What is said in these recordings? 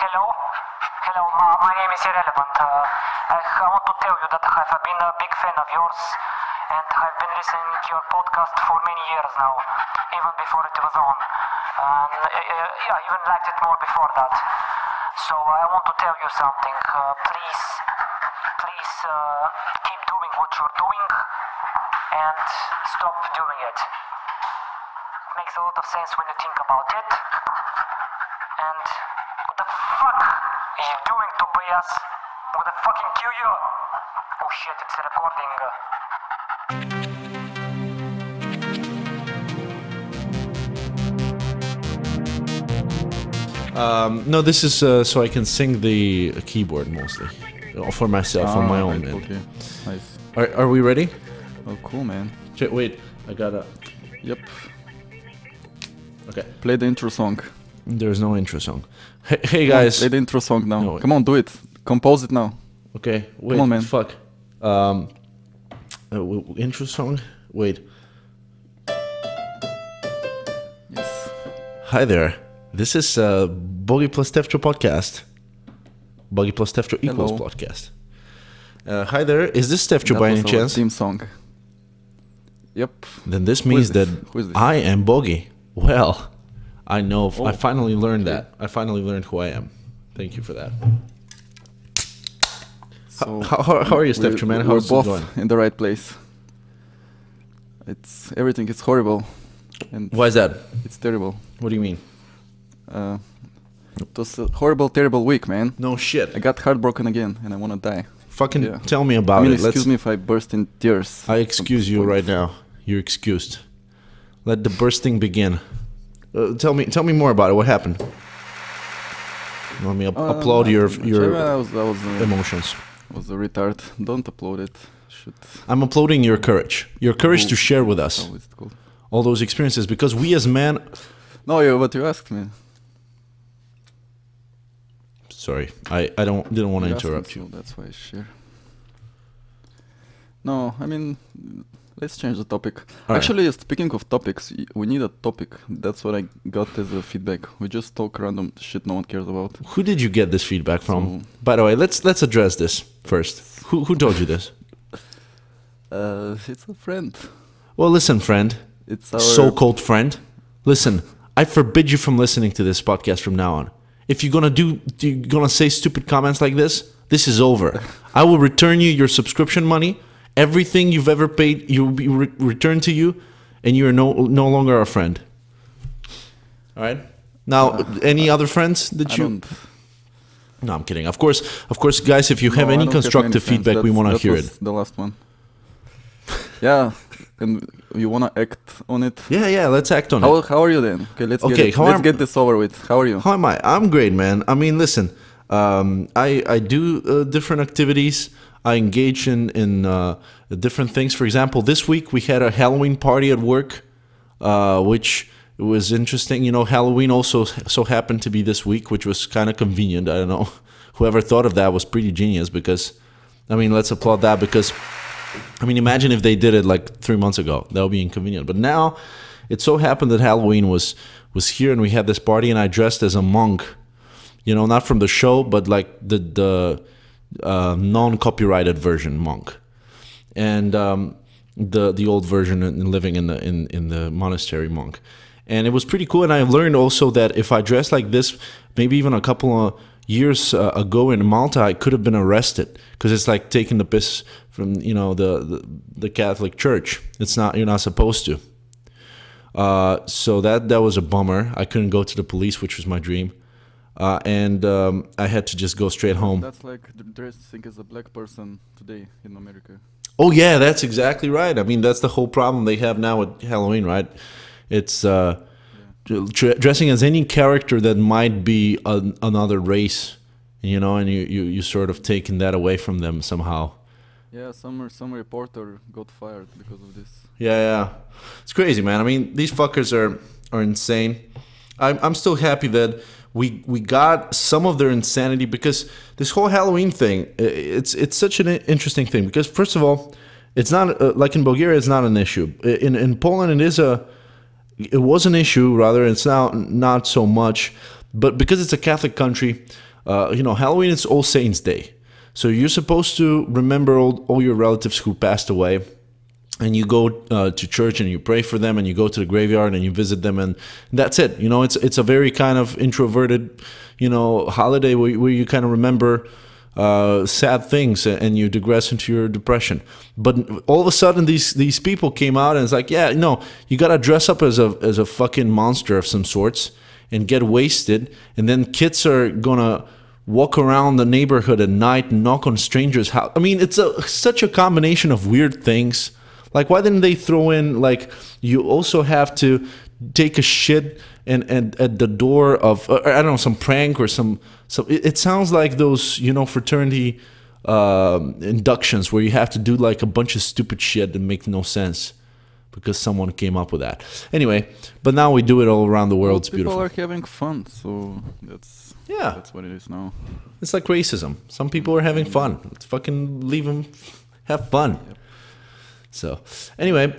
Hello? Hello, my name is Irrelevant. I want to tell you that I've been a big fan of yours and I've been listening to your podcast for many years now, even before it was on. And yeah, I even liked it more before that. So I want to tell you something. Please keep doing what you're doing and stop doing it. Makes a lot of sense when you think about it. And what the fuck are you doing, Tobias? I'm gonna fucking kill you! Oh shit, it's recording. No, this is so I can sing the keyboard mostly. For myself, on my own, man. Okay, nice. Are we ready? Oh, cool, man. Wait, I gotta... Yep. Okay. Play the intro song. There's no intro song. Hey guys. Play the intro song now. No, come on, do it. Compose it now. Okay, wait, come on, man. Fuck. Intro song? Wait. Yes. Hi there. This is Bogi Stefcho podcast. Bogi Stefcho equals Hello. podcast. Hi there. Is this Stefcho by any That was our chance? theme song. Yep. Then this means that Who is this? I am Bogi. Well, I know. Oh, I finally learned okay. that. I finally learned who I am. Thank you for that. So How are you, Stefcho, man? We're How's it both going? in the right place. Everything is horrible, and Why is that? it's terrible. What do you mean? It was a horrible, terrible week, man. No shit. I got heartbroken again, and I wanna die. Fucking Yeah. tell me about I mean, it. excuse me if I burst in tears. I excuse you right now. You're excused. Let the bursting begin. Tell me more about it. What happened? Let me applaud your I was emotions. was a retard. Don't upload it. Should. I'm applauding your courage. Your courage to share with us How is it called? all those experiences, because we as men... No, but you asked me. Sorry, I didn't want to You asked me, interrupt you. so that's why I share. No, I mean, let's change the topic. All Actually, speaking of topics, we need a topic. That's what I got as a feedback. We just talk random shit no one cares about. Who did you get this feedback from? So- By the way, let's address this first. Who told you this? It's a friend. Well, listen, friend. It's our So-called friend. Listen, I forbid you from listening to this podcast from now on. If you're gonna say stupid comments like this is over. I will return you your subscription money. Everything you've ever paid, you will be returned to you, and you are no longer a friend. All right. Now, any other friends that I you? don't. No, I'm kidding. Of course, guys. If you have No, I any don't get constructive many friends. feedback, we want to That hear was it. The last one. Yeah, and you wanna act on it. Yeah. Let's act on it. How are you then? Okay, let's Okay, get it. how Let's am- get this over with. How are you? How am I? I'm great, man. I mean, listen. I do different activities. I engage in different things. For example, this week we had a Halloween party at work, which was interesting. You know, Halloween also so happened to be this week, which was kind of convenient. I don't know. Whoever thought of that was pretty genius, because, I mean, let's applaud that, because, I mean, imagine if they did it like 3 months ago. That would be inconvenient. But now it so happened that Halloween was here, and we had this party, and I dressed as a monk. You know, not from the show, but like the non-copyrighted version monk, and the old version in living in the monastery monk. And it was pretty cool. And I learned also that if I dressed like this, maybe even a couple of years ago in Malta, I could have been arrested, because it's like taking the piss from, you know, the Catholic Church. It's not, you're not supposed to. So that was a bummer. I couldn't go to the police, which was my dream. And I had to just go straight home. That's like dressing as a black person today in America. Oh yeah, that's exactly right. I mean, that's the whole problem they have now with Halloween, right? It's dressing as any character that might be another race, you know, and you sort of taking that away from them somehow. Yeah, some reporter got fired because of this. Yeah. It's crazy, man. I mean, these fuckers are insane. I'm still happy that we got some of their insanity, because this whole Halloween thing, it's such an interesting thing, because first of all, it's not like in Bulgaria, it's not an issue. In Poland, it was an issue, rather. It's now not so much, but because it's a Catholic country, Halloween is All Saints Day. So you're supposed to remember all your relatives who passed away. And you go to church and you pray for them, and you go to the graveyard and you visit them, and that's it. It's a very kind of introverted, holiday where you kind of remember sad things and you digress into your depression. But all of a sudden, these people came out and it's like, yeah, no, you gotta dress up as a fucking monster of some sorts and get wasted, and then kids are gonna walk around the neighborhood at night and knock on strangers' house. I mean, it's such a combination of weird things. Like, why didn't they throw in, like, you also have to take a shit and at the door of, I don't know, some prank or some it sounds like those, fraternity inductions where you have to do, like, a bunch of stupid shit that makes no sense because someone came up with that. Anyway, but now we do it all around the world. It's beautiful. People are having fun, so that's what it is now. It's like racism. Some people are having fun. Let's fucking leave them have fun. Yep. So anyway,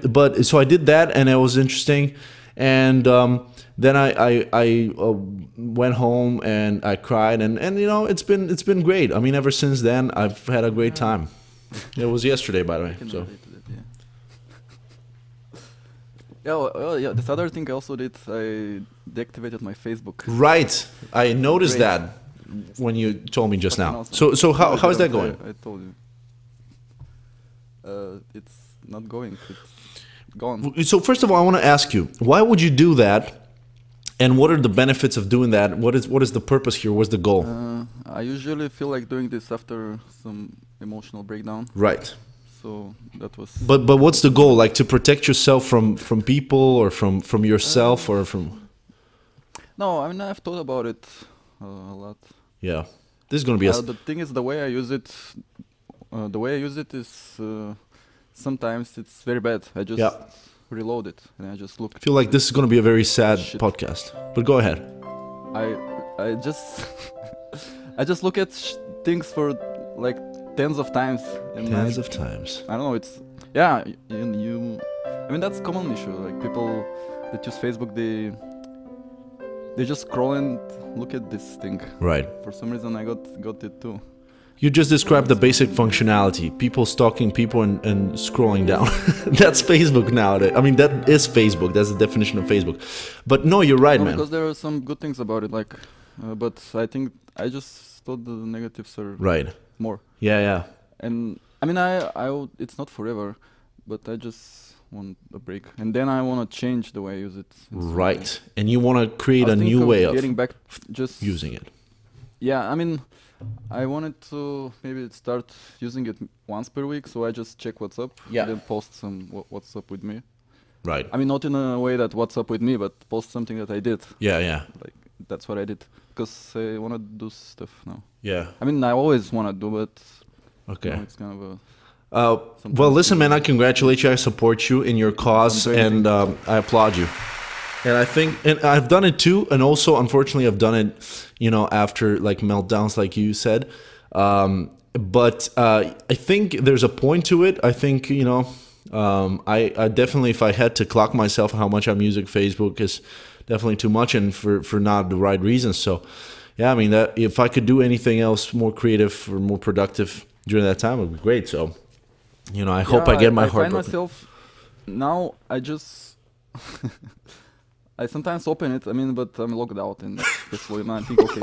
so I did that, and it was interesting, and then I went home and I cried, and it's been great. I mean, ever since then I've had a great time. It was yesterday, by the way. So yeah. This other thing I also did, I deactivated my Facebook. Right, I noticed that when you told me just now. So how is that going? I told you. It's not going. It's gone. So first of all, I want to ask you, why would you do that, and what are the benefits of doing that? What is the purpose here? What's the goal? I usually feel like doing this after some emotional breakdown. Right. So that was. But what's the goal? Like, to protect yourself from people, or from yourself, or from? No, I mean, I've thought about it a lot. Yeah, this is gonna be. The thing is, the way I use it. The way I use it is sometimes it's very bad. I just reload it and I just look. I feel like this is going to be a very sad podcast, but go ahead. I just I just look at things for like tens of times. And tens of times. I don't know. It's you. I mean, that's a common issue. Like, people that use Facebook, they just scroll and look at this thing. Right. For some reason, I got it too. You just described the basic functionality. People stalking people and scrolling down. That's Facebook nowadays. I mean, that is Facebook. That's the definition of Facebook. But no, you're right, man. Because there are some good things about it, like, but I think I just thought the negatives are more. Yeah. And I mean, it's not forever, but I just want a break, and then I want to change the way I use it. Right, and you want to create a new way of getting back, just using it. Yeah, I mean, I wanted to maybe start using it once per week, so I just check what's up, and then post some what's up with me. Right. I mean, not in a way that what's up with me, but post something that I did. Yeah. Like, that's what I did, because I want to do stuff now. Yeah. I mean, I always want to do, but okay. It's kind of a. Well, listen, man, I congratulate you. I support you in your cause, and I applaud you. And I think, and I've done it too, and also, unfortunately, I've done it, after like meltdowns, like you said. But I think there's a point to it. I think, I definitely, if I had to clock myself how much I'm using Facebook, is definitely too much, and for not the right reasons. So, yeah, I mean, that if I could do anything else more creative or more productive during that time, it would be great. So, I hope I get my heart broken. I find myself now, I just I sometimes open it, but I'm logged out, and that's why I think, okay,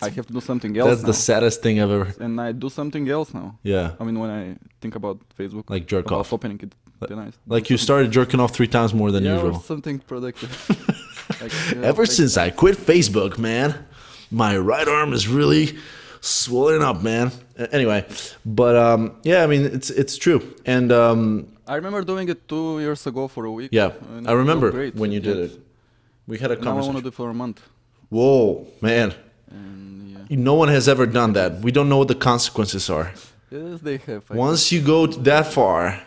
I have to do something else. That's the saddest thing I've ever. And I do something else now. Yeah. I mean, when I think about Facebook, like jerk off, opening it, then like you started jerking off 3 times more than usual. Or something productive. Ever since I quit Facebook, man, my right arm is really swollen up, man. Anyway, but yeah, I mean, it's true, and I remember doing it 2 years ago for a week. Yeah, I remember when you did it. We had a conversation. Now I want to do it for a month. Whoa, man! And, no one has ever done that. We don't know what the consequences are. Yes, they have. Once you go that far,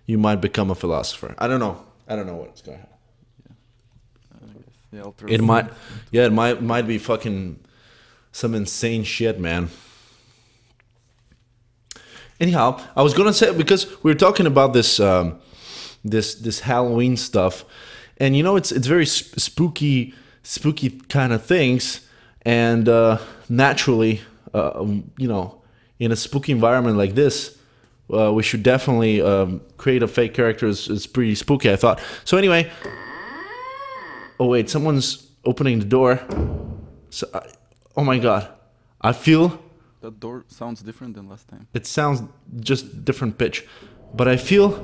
you might become a philosopher. I don't know what's going to happen. Yeah, it might. Yeah, it might be fucking some insane shit, man. Anyhow, I was gonna say, because we were talking about this this Halloween stuff, and it's very spooky kind of things, and naturally, you know, in a spooky environment like this, we should definitely create a fake character. It's pretty spooky, I thought. So anyway, oh wait, someone's opening the door. So, oh my god, I feel That door sounds different than last time. it sounds just different pitch, but I feel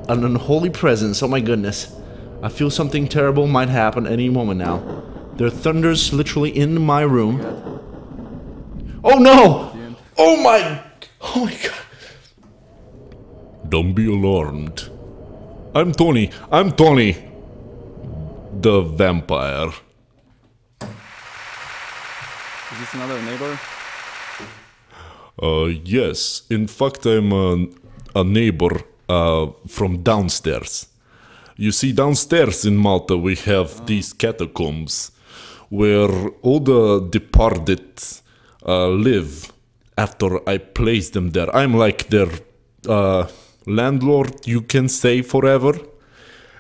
an unholy presence. Oh my goodness, I feel something terrible might happen any moment now. There are thunders literally in my room. Oh no! Oh my god! Don't be alarmed. I'm Tony. The vampire. Is this another neighbor? Yes. In fact, I'm a neighbor from downstairs. You see, downstairs in Malta, we have these catacombs where all the departed live after I place them there. I'm like their landlord, you can say, forever.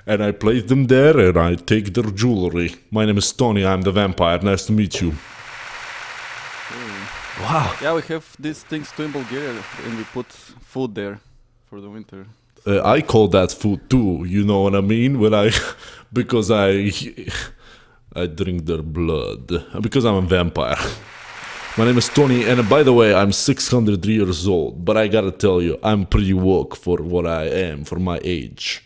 And I place them there and I take their jewelry. My name is Tony, I'm the vampire. Nice to meet you. Wow. Yeah, we have these things too in Bulgaria, and we put food there for the winter. I call that food too, you know what I mean? Because I drink their blood. Because I'm a vampire. My name is Tony, and by the way, I'm 600 years old. But I gotta tell you, I'm pretty woke for what I am, for my age.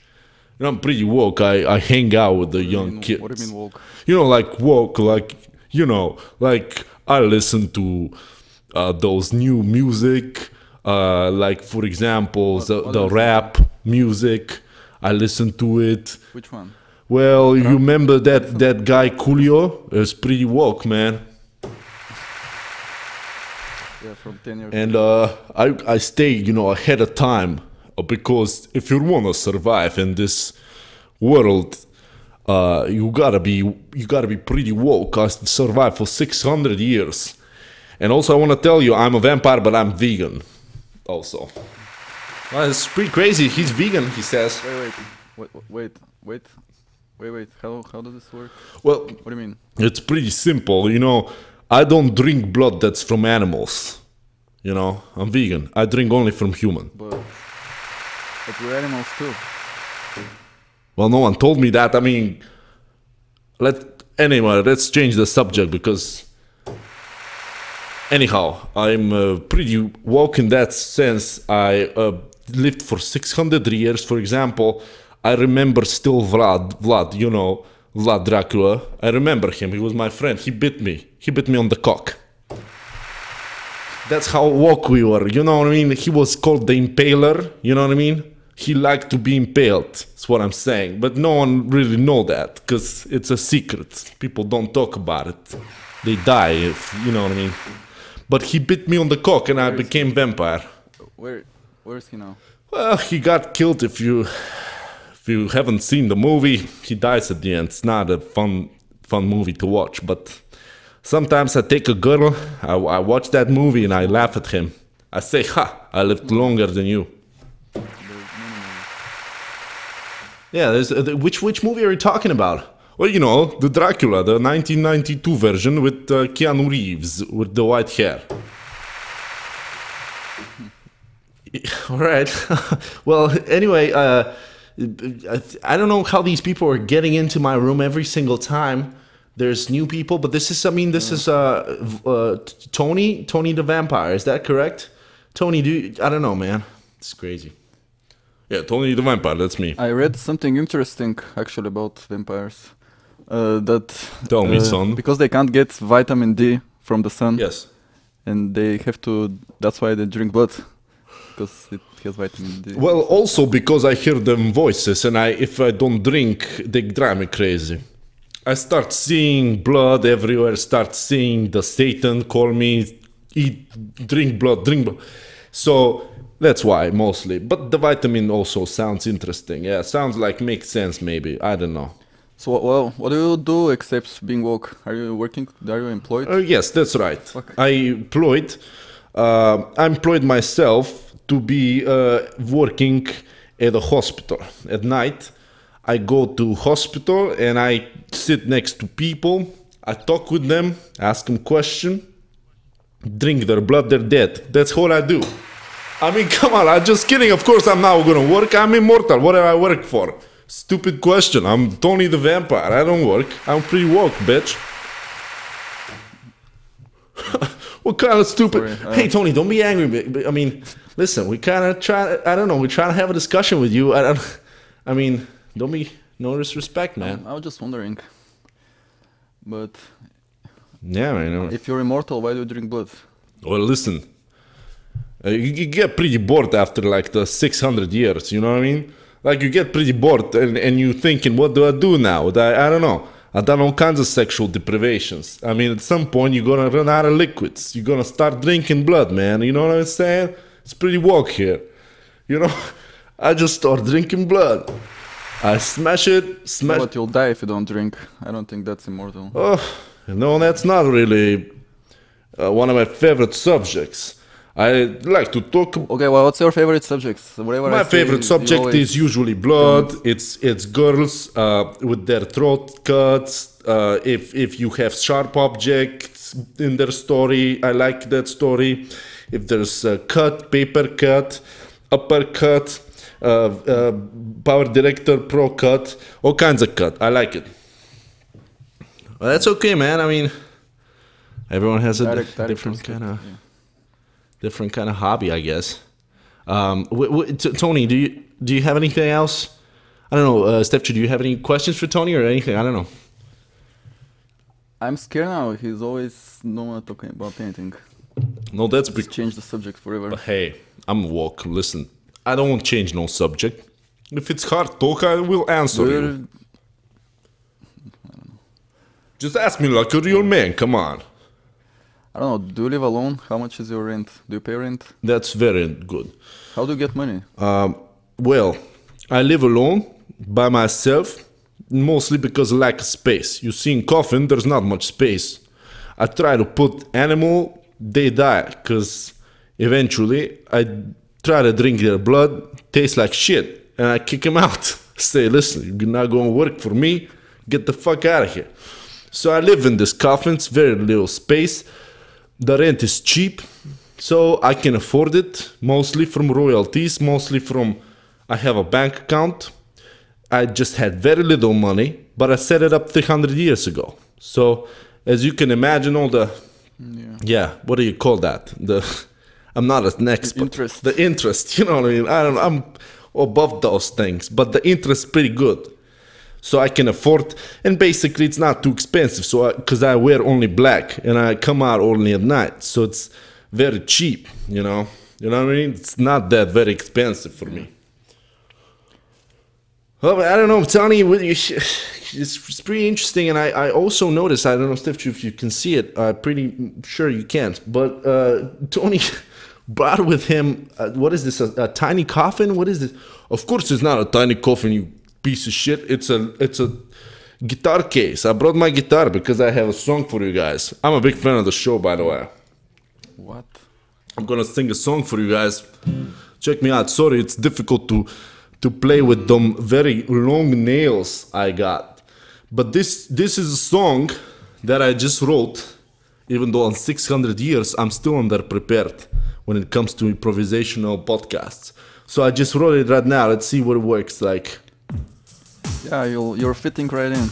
You know, I'm pretty woke. I hang out with the young kids. What do you mean woke? You know, like woke, like, you know, like I listen to those new music, like for example, the rap music. I listen to it. Which one? Well, you remember that guy Coolio? It's pretty woke, man. Yeah, from 10 years. And I stay, you know, ahead of time, because if you wanna survive in this world, you gotta be pretty woke. I survived for 600 years. And also, I want to tell you, I'm a vampire, but I'm vegan. Also, well, it's pretty crazy. He's vegan, he says. Wait. How does this work? Well, What do you mean? it's pretty simple. You know, I don't drink blood that's from animals. You know, I'm vegan. I drink only from human. But we're animals too. Well, no one told me that. I mean, let's change the subject because. Anyhow, I'm pretty woke in that sense. I lived for 600 years. For example, I remember still Vlad, you know, Vlad Dracula. I remember him. He was my friend. He bit me. He bit me on the cock. That's how woke we were. You know what I mean? He was called the Impaler. You know what I mean? He liked to be impaled. That's what I'm saying. But no one really know that because it's a secret. People don't talk about it. They die, if you know what I mean. But he bit me on the cock and I became vampire. Where is he now? Well, he got killed. If you haven't seen the movie, he dies at the end. It's not a fun movie to watch. But sometimes I take a girl, I watch that movie and I laugh at him. I say, ha, I lived longer than you. Yeah, which movie are you talking about? Well, you know, the Dracula, the 1992 version with Keanu Reeves with the white hair. All right. Well, anyway, I don't know how these people are getting into my room every single time. There's new people, but this is Tony the Vampire. Is that correct? Tony, I don't know, man. It's crazy. Yeah, Tony the Vampire, that's me. I read something interesting actually about vampires. Tell me, son. Because they can't get vitamin D from the sun. Yes. And they have to. That's why they drink blood, because it has vitamin D. Well, also because I hear them voices, and if I don't drink, they drive me crazy. I start seeing blood everywhere. Start seeing the Satan call me, drink blood. So that's why mostly. But the vitamin also sounds interesting. Yeah, sounds like makes sense. Maybe I don't know. So, well, what do you do except being woke? Are you working? Are you employed? Yes, that's right. Okay. I employed myself to be working at a hospital. At night, I go to hospital and I sit next to people. I talk with them, ask them question, drink their blood, they're dead. That's all I do. I mean, come on, I'm just kidding. Of course I'm not gonna work. I'm immortal. What do I work for? Stupid question. I'm Tony the Vampire. I don't work. I'm pretty woke, bitch. What kind of stupid... Sorry, Hey, Tony, don't be angry. But I mean, listen, we kind of try... I don't know. We're trying to have a discussion with you. I mean, don't be... No disrespect, man. I was just wondering. But Yeah, man. if you're immortal, why do you drink blood? Well, listen. You get pretty bored after like the 600 years, you know what I mean? Like you get pretty bored and you thinking, what do I do now? I don't know. I've done all kinds of sexual deprivations. I mean, at some point you're gonna run out of liquids. You're gonna start drinking blood, man. You know what I'm saying? It's pretty woke here. You know, I just start drinking blood. I smash it, smash. But you'll die if you don't drink. I don't think that's immortal. Oh, no, that's not really one of my favorite subjects. I like to talk. Okay, well, what's your favorite subjects? Whatever My I say, favorite you subject always is usually blood. It's girls with their throat cuts. If you have sharp objects in their story, I like that story. If there's a cut, paper cut, uppercut, power director pro cut, all kinds of cut. I like it. Well, that's okay, man. I mean, everyone has a different kind of. Yeah. Different kind of hobby, I guess. Tony, do you have anything else? I don't know, Stefcho, do you have any questions for Tony or anything? I don't know. I'm scared now. He's always no one talking about anything. No, that's Just change the subject forever. But hey, I'm woke. Listen, I don't want to change no subject. If it's hard talk, I will answer you. Just ask me like a real man. Come on. I don't know. Do you live alone? How much is your rent? Do you pay rent? That's very good. How do you get money? Well, I live alone by myself, mostly because of lack of space. You see, in coffin, there's not much space. I try to put animal, they die, because eventually I try to drink their blood, tastes like shit, and I kick them out. Say, listen, you're not going to work for me, get the fuck out of here. So I live in this coffin, it's very little space. The rent is cheap, so I can afford it, mostly from royalties, mostly from, I have a bank account. I just had very little money, but I set it up 300 years ago. So, as you can imagine, all the, what do you call that? I'm not an expert. Interest. The interest, you know what I mean? I'm above those things, but the interest is pretty good. So I can afford, and basically it's not too expensive. So because I wear only black and I come out only at night, so it's very cheap. You know what I mean? It's not that very expensive for me. Well, I don't know, Tony. It's pretty interesting, and I also noticed. I don't know, Stefcho, if you can see it. I'm pretty sure you can't. But Tony brought with him. What is this? A tiny coffin? What is this? Of course, it's not a tiny coffin. You piece of shit. It's a guitar case. I brought my guitar because I have a song for you guys. I'm a big fan of the show, by the way. What? I'm gonna sing a song for you guys. Check me out. Sorry, it's difficult to play with them very long nails I got. But this is a song that I just wrote. Even though in 600 years I'm still underprepared when it comes to improvisational podcasts. So I just wrote it right now. Let's see what it works like. Yeah, you're fitting right in.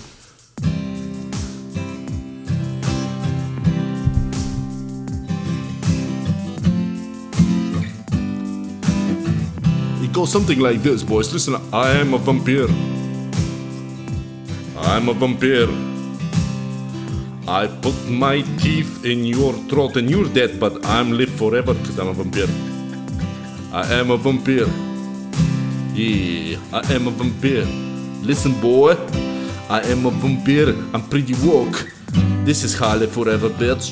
It goes something like this, boys. Listen, I am a vampire. I'm a vampire. I put my teeth in your throat and you're dead, but I'm live forever because I'm a vampire. I am a vampire. Yeah, I am a vampire. Listen, boy, I am a vampire. I'm pretty woke. This is how I live forever, bitch.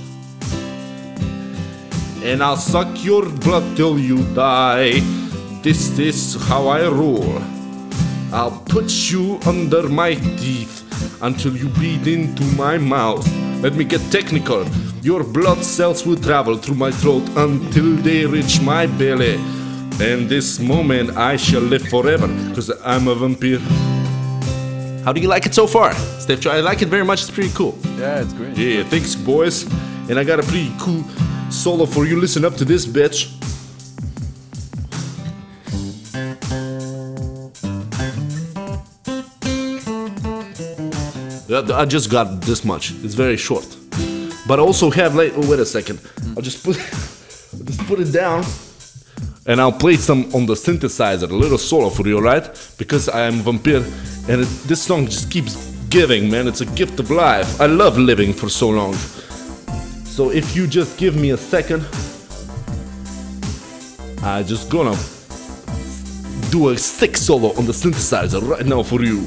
And I'll suck your blood till you die. This is how I roll. I'll put you under my teeth until you bleed into my mouth. Let me get technical. Your blood cells will travel through my throat until they reach my belly. And this moment I shall live forever, cause I'm a vampire. How do you like it so far, Stefcho? I like it very much. It's pretty cool. Yeah, it's great. Yeah, thanks, boys. And I got a pretty cool solo for you. Listen up to this, bitch. I just got this much. It's very short. But also have like, oh, wait a second. I'll just put it down. And I'll play some on the synthesizer, a little solo for you, right? Because I am a vampire, and this song just keeps giving, man. It's a gift of life. I love living for so long. So if you just give me a second, I just gonna do a sick solo on the synthesizer right now for you.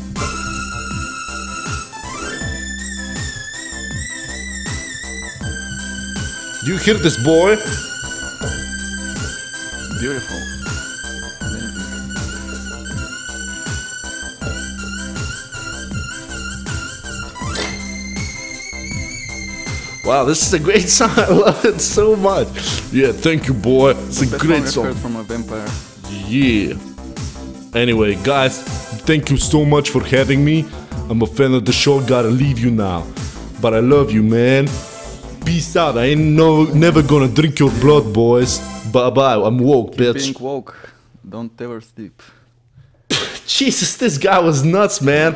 Do you hear this, boy? Beautiful. Wow, this is a great song. I love it so much. Yeah, thank you, boy. It's a great song. Heard from a vampire. Yeah. Anyway, guys, thank you so much for having me. I'm a fan of the show. Gotta leave you now, but I love you, man. Peace out. I ain't never gonna drink your blood, boys. Bye bye. I'm woke, bitch. Being woke. Don't ever sleep. Jesus, this guy was nuts, man.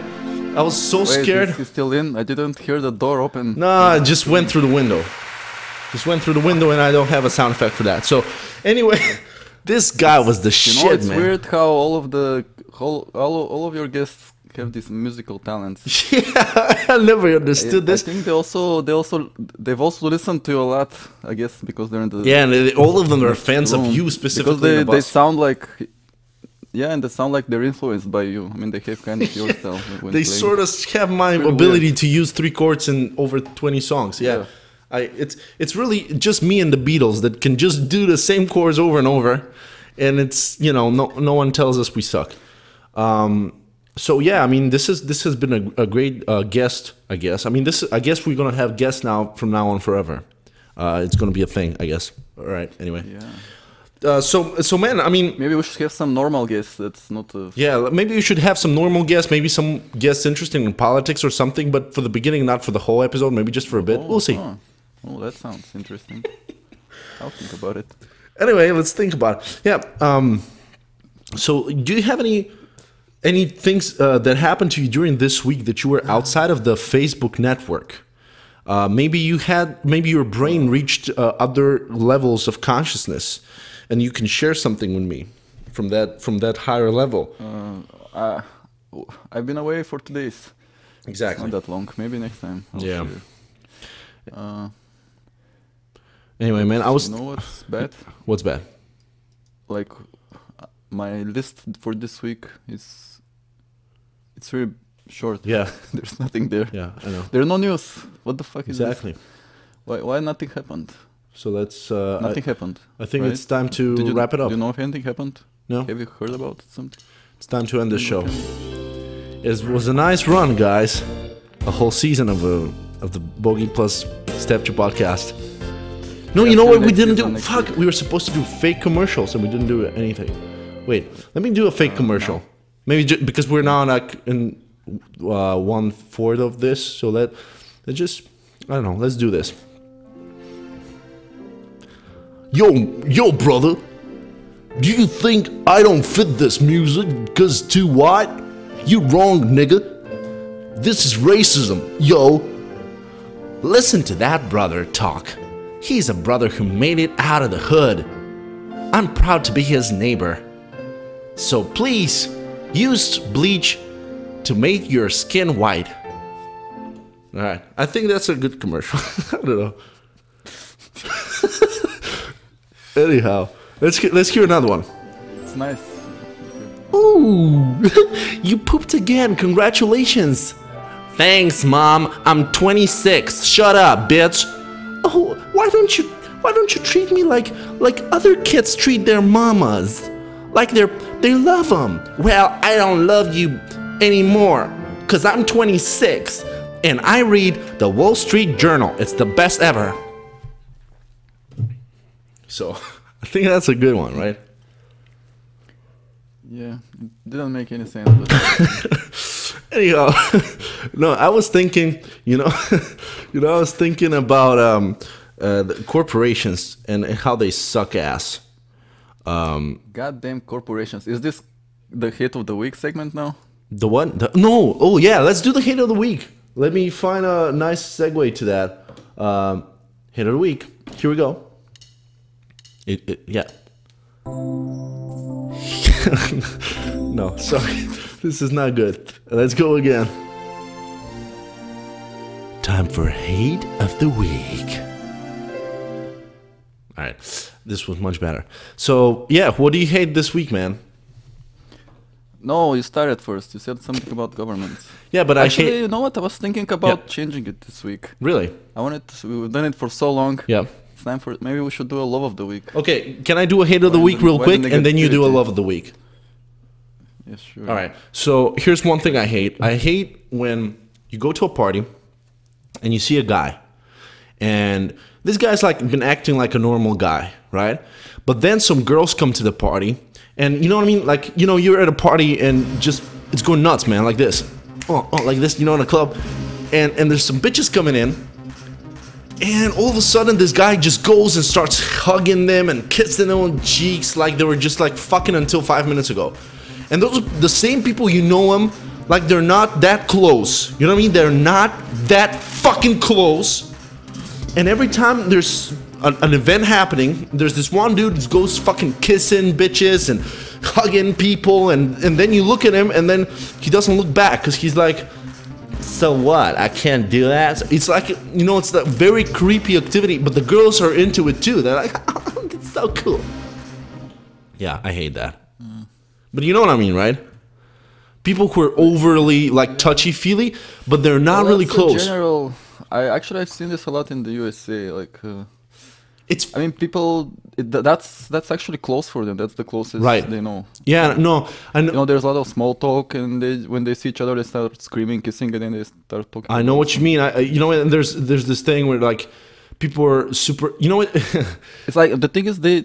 I was so scared. Is he still in? I didn't hear the door open. Nah, I just went through the window. Just went through the window, and I don't have a sound effect for that. So, anyway, this guy was the You know, shit, it's man. weird how all of your guests have these musical talents. Yeah, I never understood this. I think they've also listened to you a lot. I guess because they're in the Yeah, and all of them are fans of room. you specifically. Because and of they us. sound like. Yeah, and they sound like they're influenced by you. I mean, they have kind of your style. When They playing. sort of have my Pretty ability weird. to use 3 chords in over 20 songs. Yeah. Yeah. It's really just me and the Beatles that can just do the same chords over and over, and it's, you know, no one tells us we suck. So yeah, I mean, this has been a great guest, I guess. I mean, I guess we're gonna have guests now from now on forever. It's gonna be a thing, I guess. All right. Anyway. Yeah. So man, I mean, Maybe we should have some normal guests. That's not. yeah, maybe we should have some normal guests, maybe some guests interested in politics or something, but for the beginning, not for the whole episode, maybe just for a bit. We'll see. Oh, that sounds interesting. I'll think about it. Anyway, let's think about it. Yeah. So, do you have any things that happened to you during this week that you were outside of the Facebook network? Maybe your brain reached other levels of consciousness, and you can share something with me from that higher level. I've been away for 2 days. Exactly. Not that long. Maybe next time. I'll Yeah. share. Anyway, man, I was. You know what's bad? What's bad? Like my list for this week it's very short. Yeah. There's nothing there. Yeah, I know. There's no news. What the fuck is Exactly. this? Why nothing happened? So let's. Nothing happened. I think right? it's time to Did you, wrap it up. Do you know if anything happened? No. Have you heard about something? It's time to end the show. It was a nice run, guys. A whole season of the Bogi plus Stefcho podcast. No, Yeah, you know see what you we next didn't season, do? next Fuck, week. we were supposed to do fake commercials and we didn't do anything. Wait, let me do a fake commercial. Maybe because we're now like in 1/4 of this, so let's just, I don't know, let's do this. Yo, brother, do you think I don't fit this music because too white? You wrong, nigga. This is racism, yo. Listen to that brother talk. He's a brother who made it out of the hood. I'm proud to be his neighbor. So please, use bleach to make your skin white. Alright, I think that's a good commercial. I don't know. Anyhow, let's hear another one. It's nice. Ooh, you pooped again. Congratulations. Thanks, Mom. I'm 26. Shut up, bitch. Oh, why don't you treat me like other kids treat their mamas? Like they love them. Well, I don't love you anymore cuz I'm 26 and I read the Wall Street Journal. It's the best ever. So, I think that's a good one, right? Yeah, it didn't make any sense. But Anyhow, no, I was thinking, I was thinking about the corporations and how they suck ass. Goddamn corporations. Is this the hit of the week segment now? The what? No. Oh yeah, let's do the hit of the week. Let me find a nice segue to that. Hit of the week. Here we go. Yeah. No, sorry. This is not good. Let's go again. Time for hate of the week. All right. This was much better. So, yeah, what do you hate this week, man? No, you started first. You said something about governments. Yeah, but Actually, I hate... you know what? I was thinking about changing it this week. Really? We've done it for so long. Yeah. It's time for... Maybe we should do a love of the week. Okay, can I do a hate of the week real quick, and then you do a love of the week? Yes, sure. All right. So here's one thing I hate. I hate when you go to a party and you see a guy, and this guy's like been acting like a normal guy, right? But then some girls come to the party, and you know what I mean? Like, you're at a party and just it's going nuts, man, like this. Oh, like this, in a club. And there's some bitches coming in, and all of a sudden this guy just goes and starts hugging them and kissing them on cheeks like they were just like fucking until 5 minutes ago. And those are the same people, them like they're not that close. You know what I mean? They're not that fucking close. And every time there's an event happening, there's this one dude who goes fucking kissing bitches and hugging people, and then you look at him and then he doesn't look back because he's like, so what? I can't do that? It's like, it's that very creepy activity, but the girls are into it too. They're like, oh, it's so cool. Yeah, I hate that. But you know what I mean, right? People who are overly like touchy-feely, but they're not really close. In general, I've seen this a lot in the USA. Like, it's. I mean, people. That's actually close for them. That's the closest they know. Yeah, no, I know. There's a lot of small talk, and when they see each other, they start screaming, kissing, and then they start talking. I know what you mean. And there's this thing where like people are super. You know what? It's like the thing is they.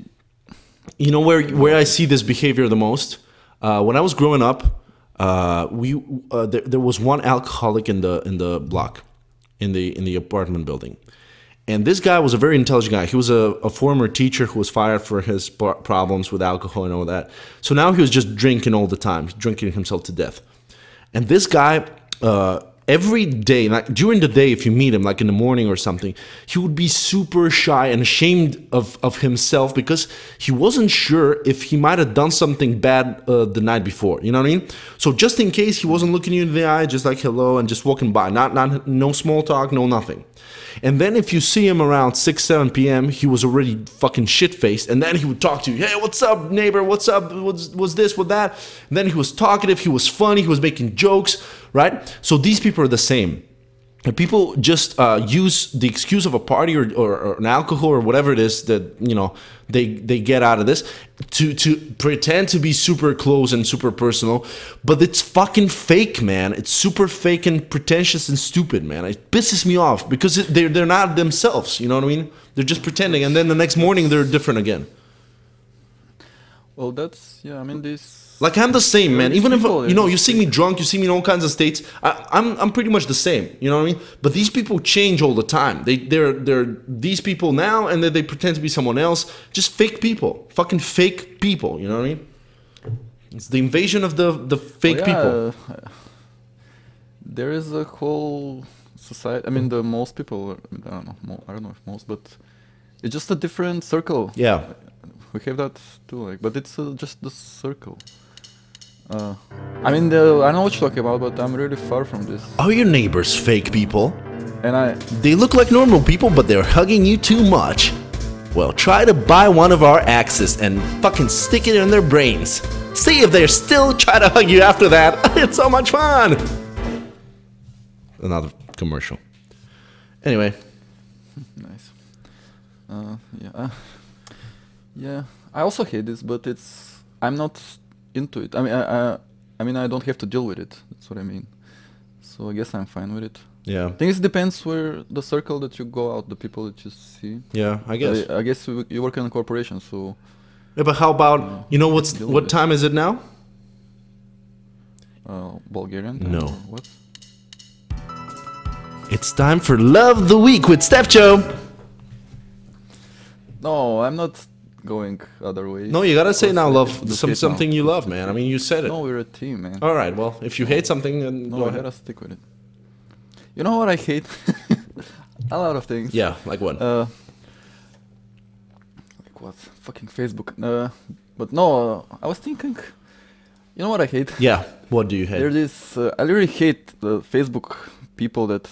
You know where I see this behavior the most. When I was growing up, there was one alcoholic in the block, in the apartment building, and this guy was a very intelligent guy. He was a former teacher who was fired for his problems with alcohol and all that. So now he was just drinking all the time, drinking himself to death. And this guy, every day, like during the day, if you meet him, like in the morning or something, he would be super shy and ashamed of himself because he wasn't sure if he might have done something bad the night before. You know what I mean? So just in case, he wasn't looking you in the eye, just like hello and just walking by, no small talk, no nothing. And then if you see him around 6, 7 p.m., he was already fucking shit-faced, and then he would talk to you. Hey, what's up, neighbor? What's up? What's this? What that? And then he was talkative. He was funny. He was making jokes, right? So these people are the same. And people just use the excuse of a party or an alcohol or whatever it is that they get out of this to pretend to be super close and super personal, but it's fucking fake, man. It's super fake and pretentious and stupid, man. It pisses me off because they're not themselves. You know what I mean? They're just pretending, and then the next morning they're different again. Well, I mean this. Like I'm the same, man. Even if you see me drunk, you see me in all kinds of states. I'm pretty much the same. You know what I mean? But these people change all the time. They're these people now, and then they pretend to be someone else. Just fake people, fucking fake people. You know what I mean? It's the invasion of the fake people. There is a whole society. I mean, most people. I don't know if most, but it's just a different circle. Yeah. We have that too, like, but it's just the circle. I mean, I know what you're talking about, but I'm really far from this. Are your neighbors fake people? And They look like normal people, but they're hugging you too much. Well, try to buy one of our axes and fucking stick it in their brains. See if they're still trying to hug you after that. It's so much fun. Another commercial. Anyway. Nice. Yeah. I also hate this, but I'm not into it. I mean, I don't have to deal with it. That's what I mean. So I guess I'm fine with it. Yeah. I think it depends where the circle that you go out, the people that you see. Yeah, I guess. I guess you work in a corporation, so. Yeah, but how about what time is it now? Bulgarian? No. Or what? It's time for Love the Week with Stefcho. No, I'm not going other ways. No, you gotta say Of now, course, I love have to do it something now. you love, man. I mean, you said it. No, we're a team, man. All right, well, if you hate something, then No, go I ahead. gotta stick with it. You know what I hate? A lot of things. Yeah, like what? Like what? Fucking Facebook. But no, I was thinking. You know what I hate? Yeah, what do you hate? There's this. I really hate the Facebook people that,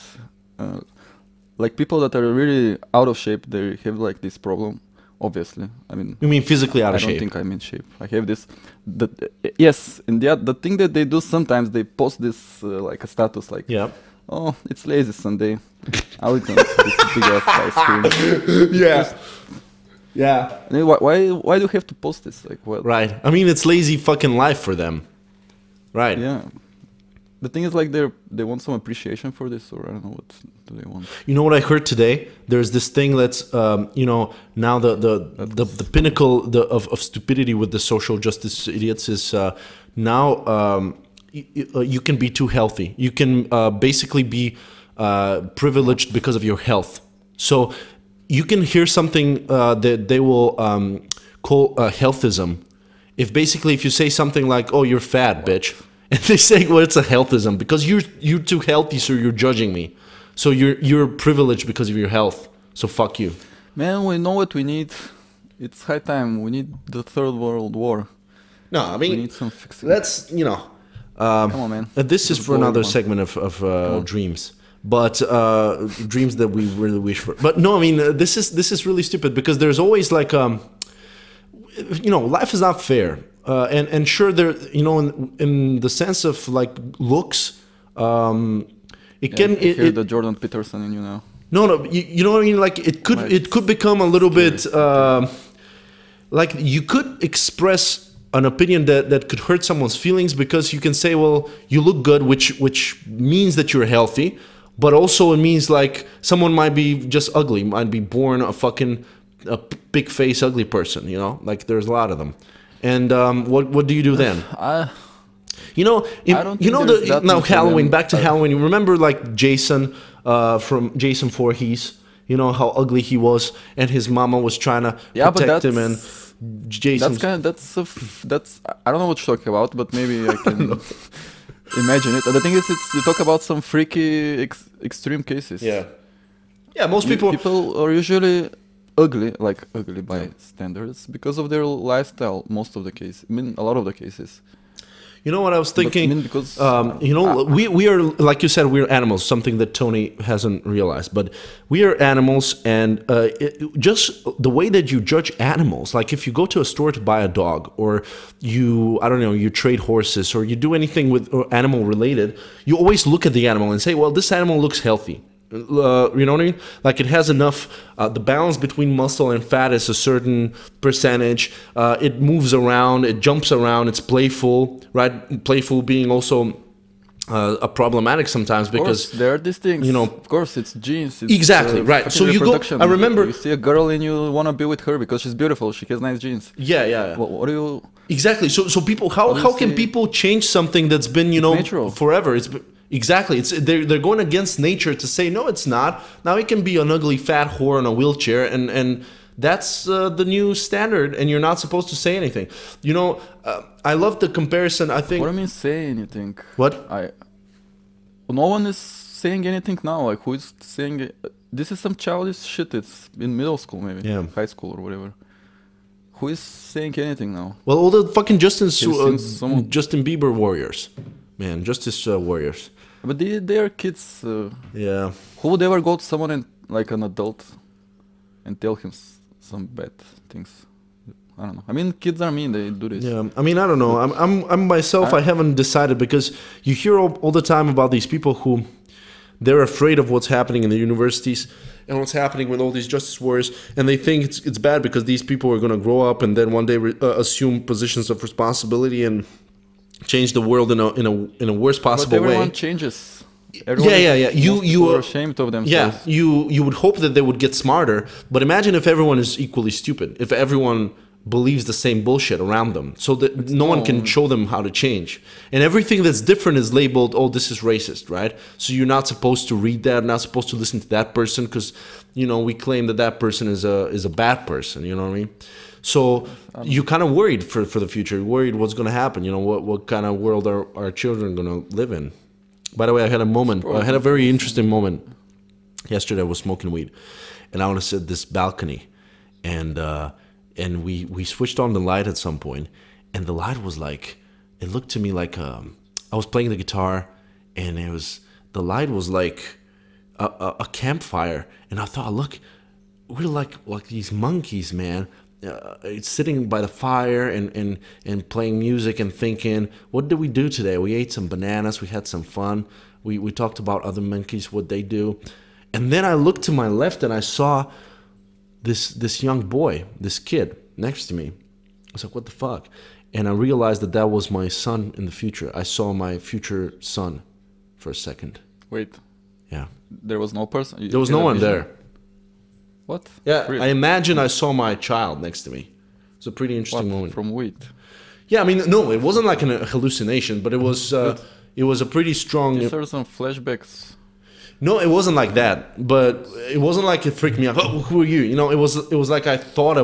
like people that are really out of shape. They have like this problem. Obviously, I mean. You mean physically out I of don't shape? think I'm in shape. I have this. Yes, and the thing that they do sometimes, they post this like a status like, Yeah. oh, it's lazy Sunday. I'll eat this big ass ice cream. Yeah. Yeah. And then why do you have to post this? Like, what? Right. I mean, it's lazy fucking life for them. Right. Yeah. The thing is, like, they want some appreciation for this, or I don't know what do they want. You know what I heard today? There's this thing that's, you know, now the pinnacle of stupidity with the social justice idiots is now you can be too healthy. You can basically be privileged because of your health. So you can hear something that they will call healthism. If you say something like, "Oh, you're fat, bitch," and they say, "Well, it's a healthism because you're too healthy, so you're judging me. So you're privileged because of your health. So fuck you." Man, we know what we need. It's high time. We need the third world war. No, I We mean, need some fixing. let's Come on, man. this is Just for go another on. segment of dreams, but dreams that we really wish for. But no, I mean, this is really stupid because there's always like life is not fair, and sure there, in the sense of like looks, it can I hear the Jordan Peterson in you now. no, you know what I mean? Like it could become a little bit like you could express an opinion that could hurt someone's feelings because you can say, well, you look good, which means that you're healthy, but also it means like someone might be just ugly, might be born a big face ugly person, like there's a lot of them. And what do you do then? You know, I don't think there's that now much of Halloween. them. Back to Halloween. You remember like Jason from Jason Voorhees? You know how ugly he was, and his mama was trying to Yeah, but protect him, and Jason. That's I don't know what you're talking about, but maybe I can imagine it. The thing is, you talk about some freaky extreme cases. Yeah. Most people. People are usually ugly by standards because of their lifestyle. Most of the cases, I mean, a lot of the cases. You know what I was thinking? I mean, because we are, like you said, we're animals. Something that Tony hasn't realized, but we are animals, and just the way that you judge animals, like if you go to a store to buy a dog, or you trade horses, or you do anything with animal related, you always look at the animal and say, well, this animal looks healthy. You know what I mean? Like it has enough. The balance between muscle and fat is a certain percentage. It moves around. It jumps around. It's playful, right? Playful being also a problematic sometimes because there are these things. Of course, it's genes. It's, exactly right. So you go. I remember you see a girl and you want to be with her because she's beautiful. She has nice genes. Yeah. What do you? Exactly. So people, how can people change something that's been natural. forever? Exactly. They're going against nature to say no, it's not. Now it can be an ugly fat whore in a wheelchair, and that's the new standard, and you're not supposed to say anything. I love the comparison. I think. What do you mean say anything? What? No one is saying anything now. Like who is saying? This is some childish shit. It's in middle school, maybe high school or whatever. Who is saying anything now? Well, all the fucking Justin Bieber warriors, man, justice warriors. But they are kids. Yeah. Who would ever go to someone like an adult and tell him some bad things? I don't know. I mean, kids are mean. They do this. Yeah. I mean, I don't know. I'm myself. I haven't decided because you hear all the time about these people who they're afraid of what's happening in the universities and what's happening with all these justice warriors, and they think it's bad because these people are going to grow up and then one day assume positions of responsibility and change the world in a worse possible way. But everyone changes. Yeah. You are ashamed of themselves. Yeah, you would hope that they would get smarter, but imagine if everyone is equally stupid. If everyone believes the same bullshit around them. So that no one can show them how to change. And everything that's different is labeled, oh, this is racist, right? So you're not supposed to read that, not supposed to listen to that person because, you know, we claim that that person is a bad person, you know what I mean? So you're kind of worried for the future. You're worried what's going to happen. You know, what kind of world are our children going to live in? By the way, I had a very interesting moment. Yesterday I was smoking weed. And I want to sit at this balcony. And we switched on the light at some point. And the light was like, it looked to me like I was playing the guitar. And the light was like a campfire. And I thought, look, we're like these monkeys, man. Sitting by the fire and playing music and thinking, what did we do today? We ate some bananas. We had some fun. We talked about other monkeys, what they do. And then I looked to my left and I saw this young boy, this kid next to me. I was like, what the fuck? And I realized that was my son in the future. I saw my future son for a second. Wait. Yeah. There was no person? There was no one there. What? Yeah, really? I imagine I saw my child next to me. It's a pretty interesting moment. From weed? Yeah, I mean, no, it wasn't like a hallucination, but it was a pretty strong... These are some flashbacks. No, it wasn't like that, but it wasn't like it freaked me out. Oh, who are you? You know, it was like I thought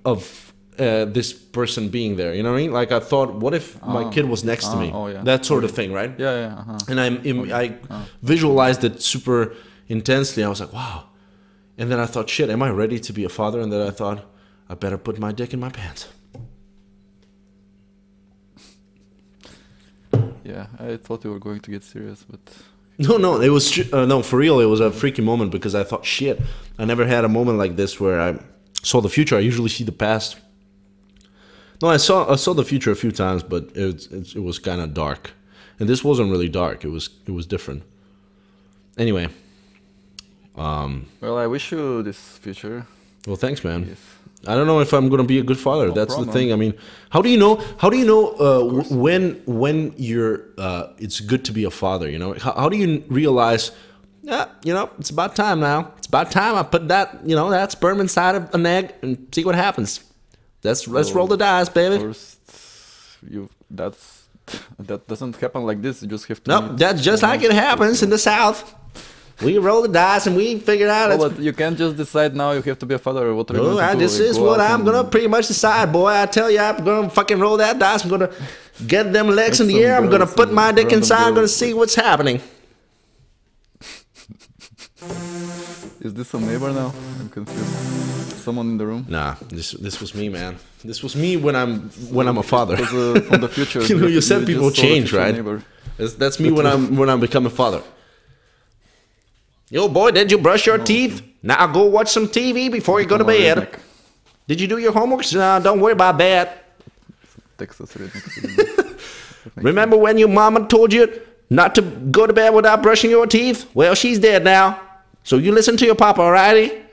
of this person being there. You know what I mean? Like I thought, what if my kid was next to me? Oh, yeah. That sort of thing, right? Yeah. And I visualized it super intensely. I was like, wow. And then I thought, shit, am I ready to be a father? And then I thought, I better put my dick in my pants. Yeah, I thought you were going to get serious, but... No, it was no, for real. It was a freaky moment because I thought, shit, I never had a moment like this where I saw the future. I usually see the past. No, I saw the future a few times, but it was kind of dark, and this wasn't really dark. It was different. Anyway. Well, I wish you this future. Well, thanks, man. Yes. I don't know if I'm gonna be a good father. That's problem. the thing. I mean, how do you know when you're it's good to be a father? You know, how do you realize? Yeah, you know, it's about time now. It's about time I put that sperm inside of an egg and see what happens. Let's roll the dice, baby. First, that doesn't happen like this. You just have to. No, that's just like it happens in the South. We roll the dice and we figure out. Well, but you can't just decide now you have to be a father or what are you going to do. This is what I'm gonna pretty much decide, boy. I tell you, I'm gonna fucking roll that dice. I'm gonna get them legs in the air. I'm gonna put my dick inside. I'm gonna see what's happening. Is this a neighbor now? I'm confused. Someone in the room? Nah, this was me, man. This was me when I'm a father. From the future. You know, you said people change, right? That's me when I'm becoming a father. Yo, boy, did you brush your teeth? Now go watch some TV before you go to bed. Did you do your homework? Don't worry about that. Texas redneck. Remember when your mama told you not to go to bed without brushing your teeth? Well, she's dead now. So you listen to your papa, alrighty?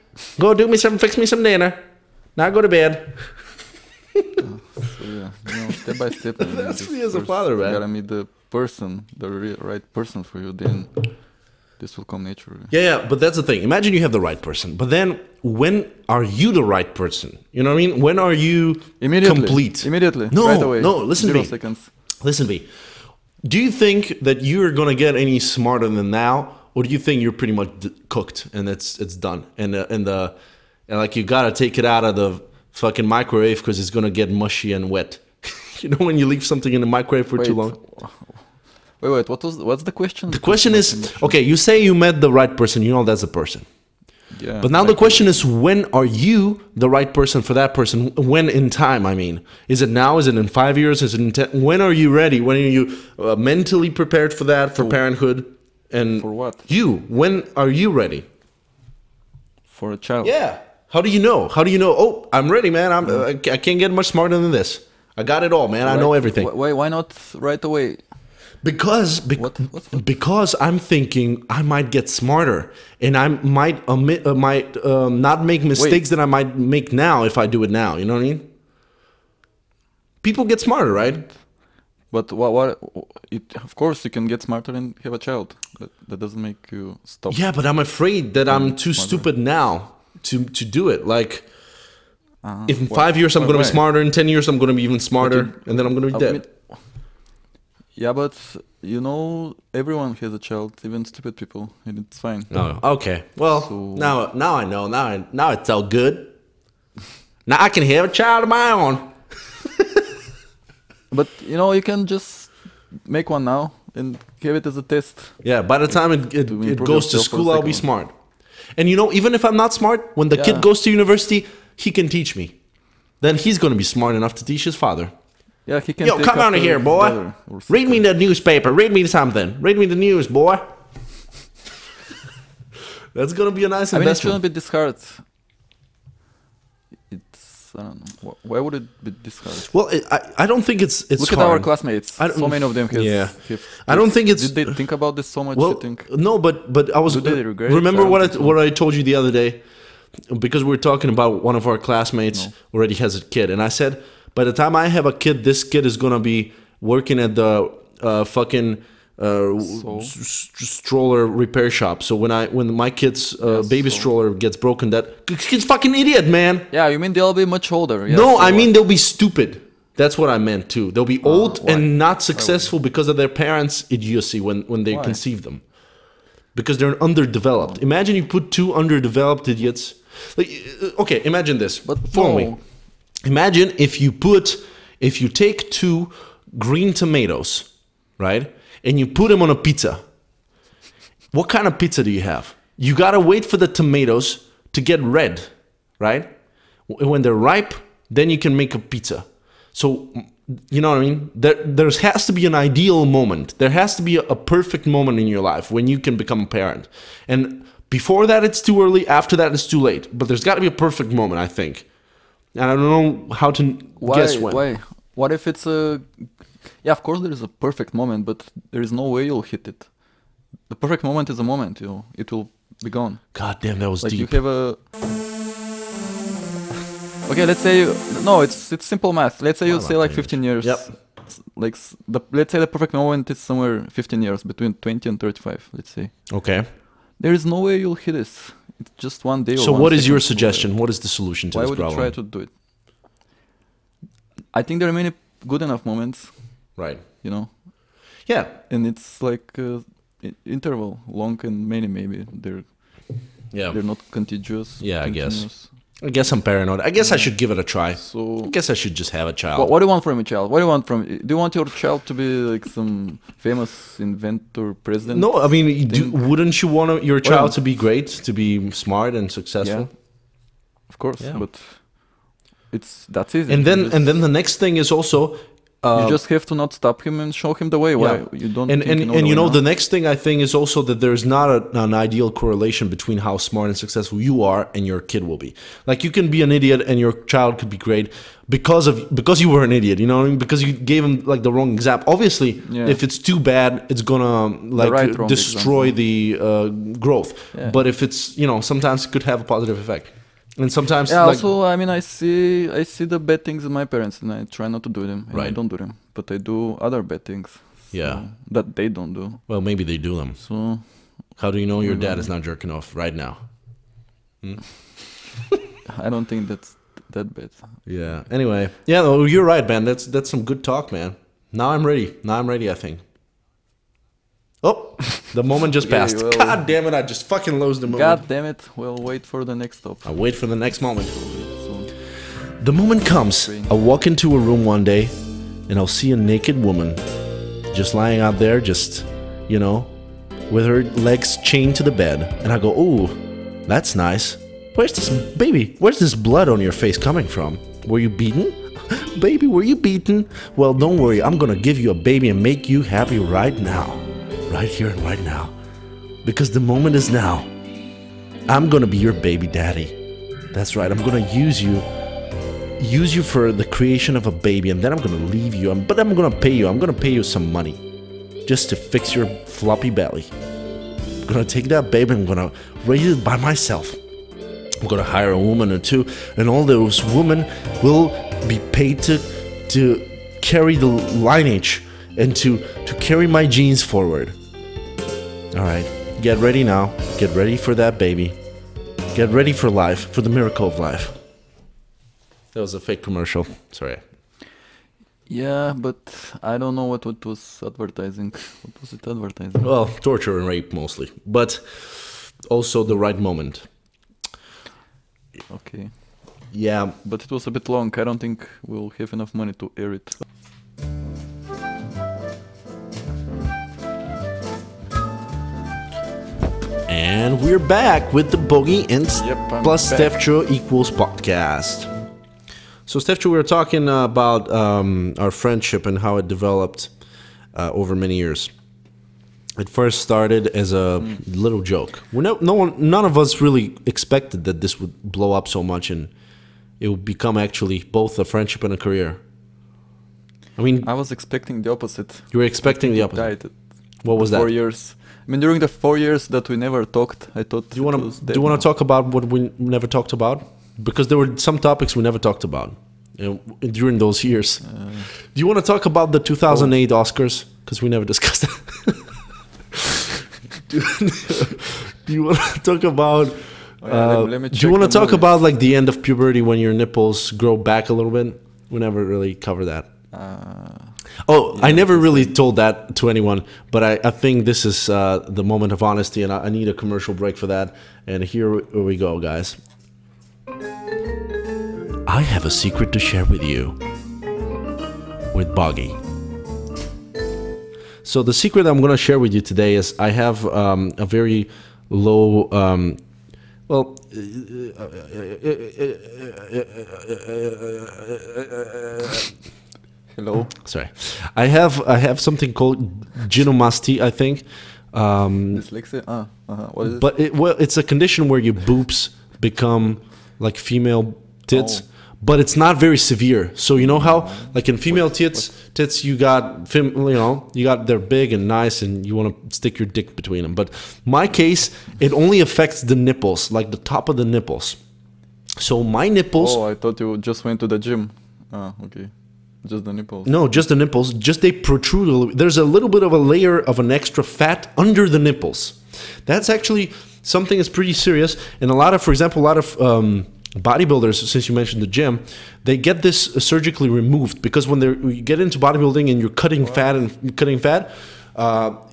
Go fix me some dinner. Now go to bed. So yeah, step by step. That's me as a father, man. You gotta meet the person, the right person for you, then this will come naturally. Yeah, but that's the thing. Imagine you have the right person, but then when are you the right person? You know what I mean? When are you complete? Immediately. No, right away. No, listen to me. 0 seconds. Listen to me. Do you think that you're going to get any smarter than now? Or do you think you're pretty much cooked and it's done? And like you got to take it out of the fucking microwave because it's going to get mushy and wet. You know when you leave something in the microwave for too long? Wait, what's the question? The question is, okay, you say you met the right person, you know that's the person. Yeah. But now the question is, when are you the right person for that person? When in time, I mean. Is it now? Is it in 5 years? Is it in 10? When are you ready? When are you mentally prepared for that, for parenthood? And for what? When are you ready? For a child. Yeah. How do you know? Oh, I'm ready, man. I can't get much smarter than this. I got it all, man. I know everything. Why not right away? Because I'm thinking I might get smarter and I might not make mistakes that I might make now if I do it now. You know what I mean? People get smarter, right? But of course you can get smarter and have a child. That doesn't make you stop. Yeah, but I'm afraid that I'm too stupid now to do it. Like, If in 5 years I'm going to be smarter, in 10 years I'm going to be even smarter, and then I'm going to be dead. Yeah, but you know, everyone has a child, even stupid people, and it's fine. Oh, okay. Well, so, now I know. Now it's all good. Now I can have a child of my own. But you know, you can just make one now and give it as a test. Yeah, by the time it goes to school, I'll be smart. And you know, even if I'm not smart, when the kid goes to university, he can teach me. Then he's going to be smart enough to teach his father. Yeah, he can. Yo, come on here, boy. Read me the newspaper. Read me something. Read me the news, boy. That's going to be a nice investment. I mean, it shouldn't be this hard. I don't know. Why would it be this hard? Well, I don't think it's Look hard. At our classmates. So many of them have. I don't think it's. Did they think about this so much? Well, you think? No, but I was. Do they regret remember what I told you the other day, because we were talking about one of our classmates already has a kid, and I said, by the time I have a kid, this kid is gonna be working at the fucking. Stroller repair shop. So when my kid's baby stroller gets broken, that kid's fucking idiot, man. Yeah, you mean they'll be much older? Yeah, no, I mean they'll be stupid. That's what I meant too. They'll be old and not successful because of their parents' idiocy when they conceive them. Because they're underdeveloped. Imagine you put two underdeveloped idiots. Like, okay, imagine this. But follow me. Imagine if you take two green tomatoes, right? And you put them on a pizza. What kind of pizza do you have? You gotta wait for the tomatoes to get red, right? When they're ripe, then you can make a pizza. So, you know what I mean? There has to be an ideal moment. There has to be a perfect moment in your life when you can become a parent. And before that, it's too early. After that, it's too late. But there's gotta be a perfect moment, I think. And I don't know how to guess when. Why? What if it's a... Yeah, of course there is a perfect moment, but there is no way you'll hit it. The perfect moment is a moment, you know. It will be gone. God damn, that was like deep. You have a... Okay, let's say... No, it's simple math. Let's say you say like 15 years. Yep. Like, let's say the perfect moment is somewhere 15 years, between 20 and 35, let's say. Okay. There is no way you'll hit this. It's just one day or So one what is your second. suggestion? What is the solution to this problem? Why would you try to do it? I think there are many good enough moments. Right. You know? Yeah. And it's like interval, long and many maybe. They're not contiguous. Yeah, I guess I'm paranoid. I guess I should give it a try. So I guess I should just have a child. What do you want from a child? What do you want from... Do you want your child to be like some famous inventor, president? No, I mean, wouldn't you want your child to be great, to be smart and successful? Yeah. Of course, but that's easy. And then the next thing is also... you just have to not stop him and show him the way. Why you don't? And you know the next thing I think is also that there's not an ideal correlation between how smart and successful you are and your kid will be. Like you can be an idiot and your child could be great because you were an idiot. You know what I mean? Because you gave him like the wrong example. Obviously, if it's too bad, it's gonna like destroy the growth. Yeah. But if it's sometimes it could have a positive effect. And sometimes, also, I mean, I see the bad things in my parents, and I try not to do them. And I don't do them, but I do other bad things. That they don't do. Well, maybe they do them. So, how do you know your dad is not jerking off right now? I don't think that's that bad. Yeah. Anyway, you're right, man. That's some good talk, man. Now I'm ready. I think. Oh, the moment just passed. God damn it, I just fucking lost the moment. God damn it, we'll wait for the next stop. I'll wait for the next moment. The moment comes. I'll walk into a room one day and I'll see a naked woman just lying out there, just, with her legs chained to the bed. And I go, ooh, that's nice. Where's this blood on your face coming from? Were you beaten? Baby, were you beaten? Well, don't worry, I'm gonna give you a baby and make you happy right now. Right here and right now. Because the moment is now. I'm gonna be your baby daddy. That's right, I'm gonna use you for the creation of a baby, and then I'm gonna leave you. But I'm gonna pay you. I'm gonna pay you some money just to fix your floppy belly. I'm gonna take that baby and I'm gonna raise it by myself. I'm gonna hire a woman or two, and all those women will be paid to carry the lineage and to carry my genes forward. Alright, get ready now. Get ready for that baby. Get ready for life, for the miracle of life. That was a fake commercial. Sorry. Yeah, but I don't know what was advertising. What was it advertising? Well, torture and rape mostly, but also the right moment. Okay. Yeah. But it was a bit long. I don't think we'll have enough money to air it. And we're back with the Bogi and plus back. Stefcho equals podcast. So Stefcho, we were talking about our friendship and how it developed over many years. It first started as a little joke. None of us really expected that this would blow up so much and it would become actually both a friendship and a career. I mean, I was expecting the opposite. You were expecting the opposite. Died. What was that? 4 years. I mean, during the 4 years that we never talked, I thought. Do you want to talk about what we never talked about? Because there were some topics we never talked about during those years. Do you want to talk about the 2008 Oscars? Because we never discussed that. Do you want to talk about? Do you want to talk about like the end of puberty when your nipples grow back a little bit? We never really covered that. Yeah, I never really told that to anyone, but I think this is the moment of honesty, and I need a commercial break for that. And here we go, guys. I have a secret to share with you with Bogi. So the secret I'm going to share with you today is I have a very low, Hello. Sorry, I have something called gynecomastia, I think. Dyslexia. What is it? But it's a condition where your boobs become like female tits. Oh. But it's not very severe. So you know how, like in female tits, you got they're big and nice, and you want to stick your dick between them. But my case, it only affects the nipples, like the top of the nipples. So my nipples. Oh, I thought you just went to the gym. Okay, just the nipples. No, just the nipples. Just they protrude a little. There's a little bit of a layer of an extra fat under the nipples. That's actually something that's pretty serious. And for example, a lot of bodybuilders, since you mentioned the gym, they get this surgically removed because when you get into bodybuilding and you're cutting fat,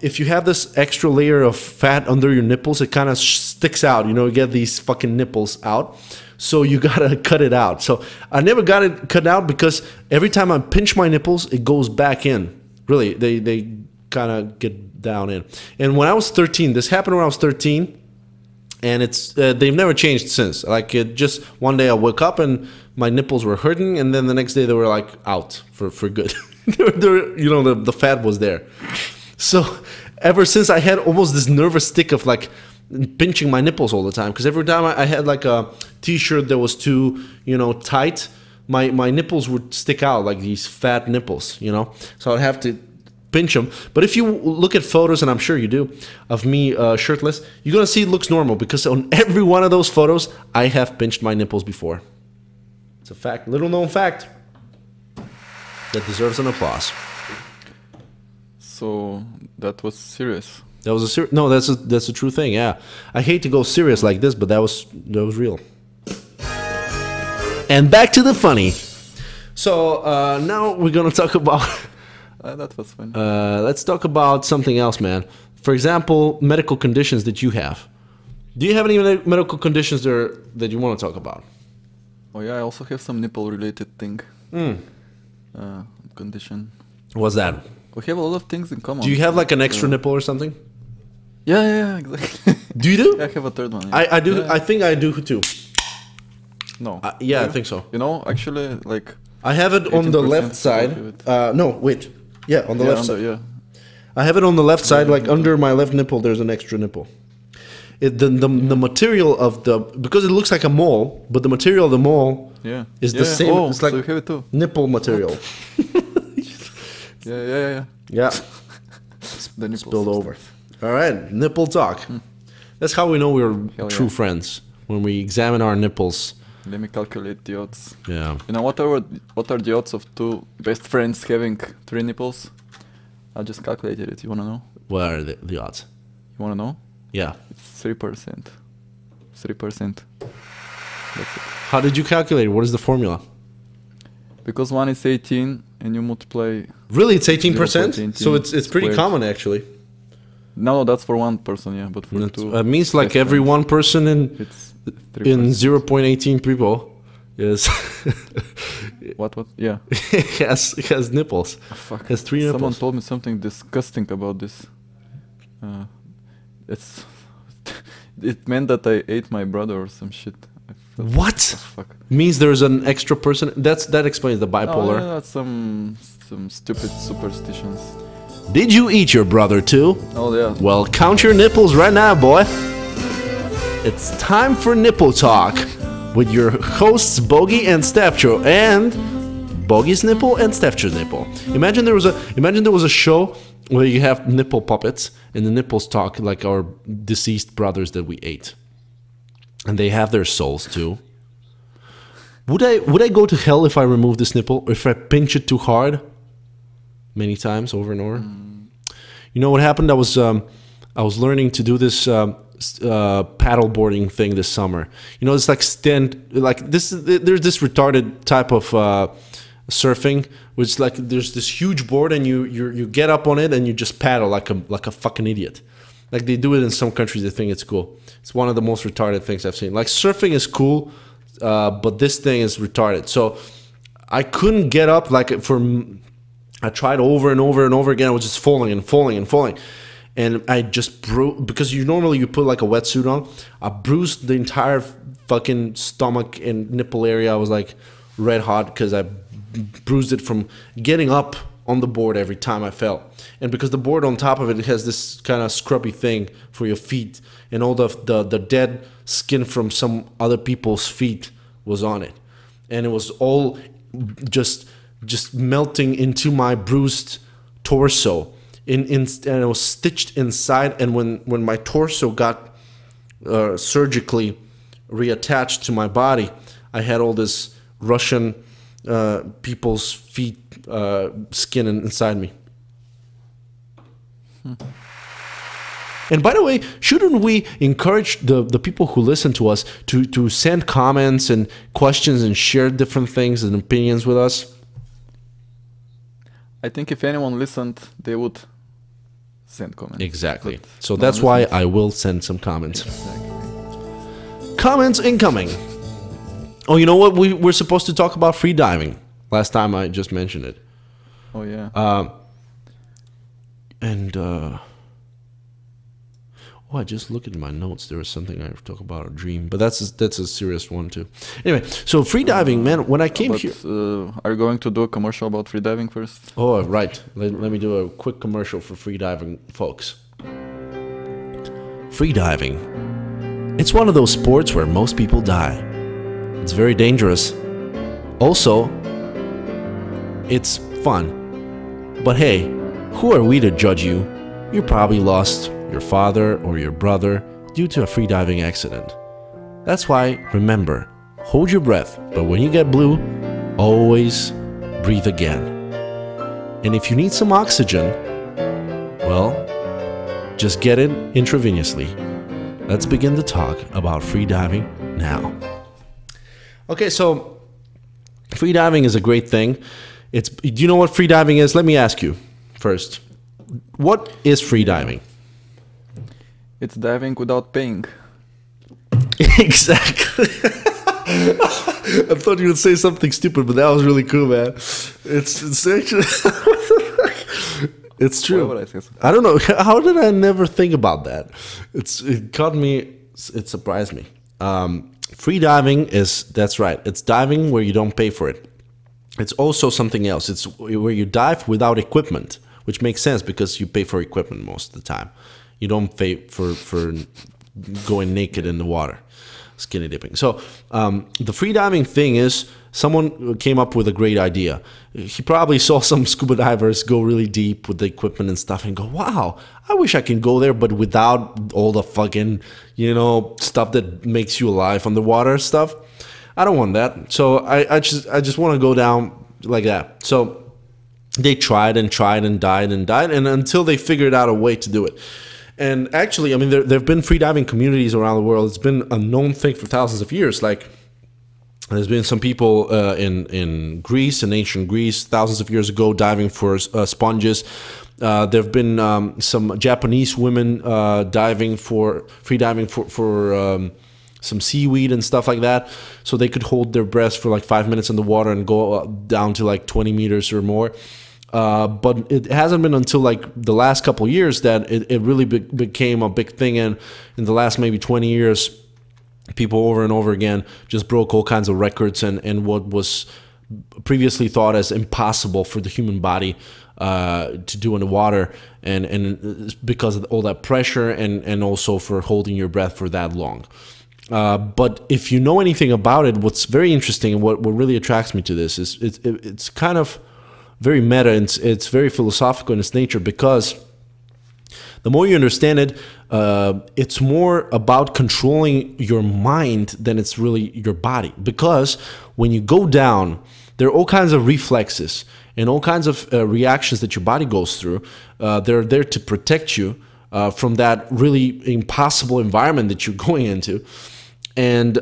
if you have this extra layer of fat under your nipples, it kind of sticks out. You get these fucking nipples out. So you gotta cut it out. So I never got it cut out because every time I pinch my nipples, it goes back in. Really, they kind of get down in. And when I was 13, this happened when I was 13. And they've never changed since. Like just one day I woke up and my nipples were hurting, and then the next day they were like out for good. The fat was there. So ever since I had almost this nervous tick of like pinching my nipples all the time, because every time I had like a t-shirt that was too tight, my nipples would stick out like these fat nipples. So I'd have to pinch them. But if you look at photos, and I'm sure you do, of me shirtless, you're gonna see it looks normal because on every one of those photos I have pinched my nipples before. It's a fact, little known fact that deserves an applause. So that was serious. That was no, that's a true thing. Yeah, I hate to go serious like this, but that was real. And back to the funny. So now we're gonna talk about that was fun. Let's talk about something else, man. For example, medical conditions that you have. Do you have any medical conditions that you want to talk about? Oh yeah, I also have some nipple-related thing. Condition. What's that? We have a lot of things in common. Do you have like an extra nipple or something? Yeah, exactly. Do you do? I have a third one. Yeah. I do. Yeah. I think I do too. No. Yeah, I think so. Actually, like. I have it on the left side. No, wait. Yeah, on the left side. Yeah. I have it on the left side, like under my left nipple. There's an extra nipple. The material of because it looks like a mole, but the material of the mole is the same. Oh, it's like so you have it too. Nipple material. Yeah. The nipple spilled over. All right, nipple talk. That's how we know we're true friends, when we examine our nipples. Let me calculate the odds. Yeah. What are the odds of two best friends having 3 nipples? I just calculated it. You wanna know? What are the odds? You wanna know? Yeah. It's 3%. 3%. That's it. How did you calculate it? What is the formula? Because one is 18 and you multiply. Really, it's 18%. 0.18 So it's pretty squared. common actually. No, that's for one person, yeah, but for two. It means like every one person It's in 3%. 0.18 people is What? Yeah. has nipples. Fuck. Has 3 nipples. Someone told me something disgusting about this. It's. It meant that I ate my brother or some shit. What? Fuck. Means there's an extra person. That explains the bipolar. Oh, yeah, that's some stupid superstitions. Did you eat your brother too? Oh yeah. Well, count your nipples right now, boy. It's time for nipple talk with your hosts Bogi and Stefcho and Bogi's nipple and Stefcho's nipple. Imagine there was a show where you have nipple puppets and the nipples talk like our deceased brothers that we ate, and they have their souls too. Would I go to hell if I remove this nipple, or if I pinch it too hard many times over and over? You know what happened? I was learning to do this paddle boarding thing this summer. You know, it's like there's this retarded type of surfing, which like there's this huge board and you get up on it and you just paddle like a fucking idiot. Like they do it in some countries. They think it's cool. It's one of the most retarded things I've seen. Like surfing is cool, but this thing is retarded. So I couldn't get up. I tried over and over and over again. I was just falling and falling and falling. And I just because you put like a wetsuit on. I bruised the entire fucking stomach and nipple area. I was like red hot because I bruised it from getting up on the board every time I fell. And because the board on top of it has this kind of scrubby thing for your feet, and all the dead skin from some other people's feet was on it, and it was all just melting into my bruised torso. And it was stitched inside, and when my torso got surgically reattached to my body, I had all this Russian people's feet skin inside me. And by the way, shouldn't we encourage the people who listen to us to send comments and questions and share different things and opinions with us? I think if anyone listened, they would send comments. Exactly. But So no that's one why listens. I will send some comments. Exactly. Comments incoming. Oh, you know what? We're supposed to talk about free diving. Last time I just mentioned it. Oh yeah. I just looked at my notes. There was something I talk about, a dream, but that's a serious one too. Anyway, so free diving, man. When I came here, Are you going to do a commercial about free diving first? oh right, let me do a quick commercial for free diving, folks. Free diving. It's one of those sports where most people die. It's very dangerous. Also, it's fun. But hey, who are we to judge you? You probably lost your father or your brother due to a free diving accident. That's why, remember, hold your breath, but when you get blue, always breathe again. And if you need some oxygen, well, just get it intravenously. Let's begin to talk about free diving now. Okay, so free diving is a great thing. Do you know what free diving is? Let me ask you first. What is free diving? It's diving without paying. Exactly. I thought you would say something stupid, but that was really cool, man. It's actually it's true. Why would I say so? I don't know. How did I never think about that? It caught me. It surprised me. Free diving that's right. It's diving where you don't pay for it. It's also something else. It's where you dive without equipment, which makes sense because you pay for equipment most of the time. You don't pay for going naked in the water, skinny dipping. So the free diving thing is someone came up with a great idea. He probably saw some scuba divers go really deep with the equipment and stuff and go, wow, I wish I can go there, but without all the fucking, stuff that makes you alive underwater stuff. I don't want that. So I just want to go down like that. So they tried and tried and died and until they figured out a way to do it. And actually, I mean, there have been freediving communities around the world. It's been a known thing for thousands of years. Like There's been some people in Greece, in ancient Greece, thousands of years ago, diving for sponges. There have been some Japanese women free diving for some seaweed and stuff like that, so they could hold their breath for like 5 minutes in the water and go down to like 20 meters or more. But it hasn't been until like the last couple of years that it really became a big thing, and in the last maybe 20 years, people over and over again just broke all kinds of records, and what was previously thought as impossible for the human body to do in the water, and because of all that pressure, and also for holding your breath for that long. But if you know anything about it, what's very interesting and what really attracts me to this is it's kind of very meta, and it's very philosophical in its nature, because the more you understand it, it's more about controlling your mind than it's really your body. Because when you go down, there are all kinds of reflexes and all kinds of reactions that your body goes through. They're there to protect you from that really impossible environment that you're going into. And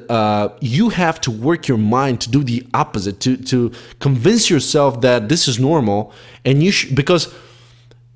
you have to work your mind to do the opposite, to convince yourself that this is normal. And because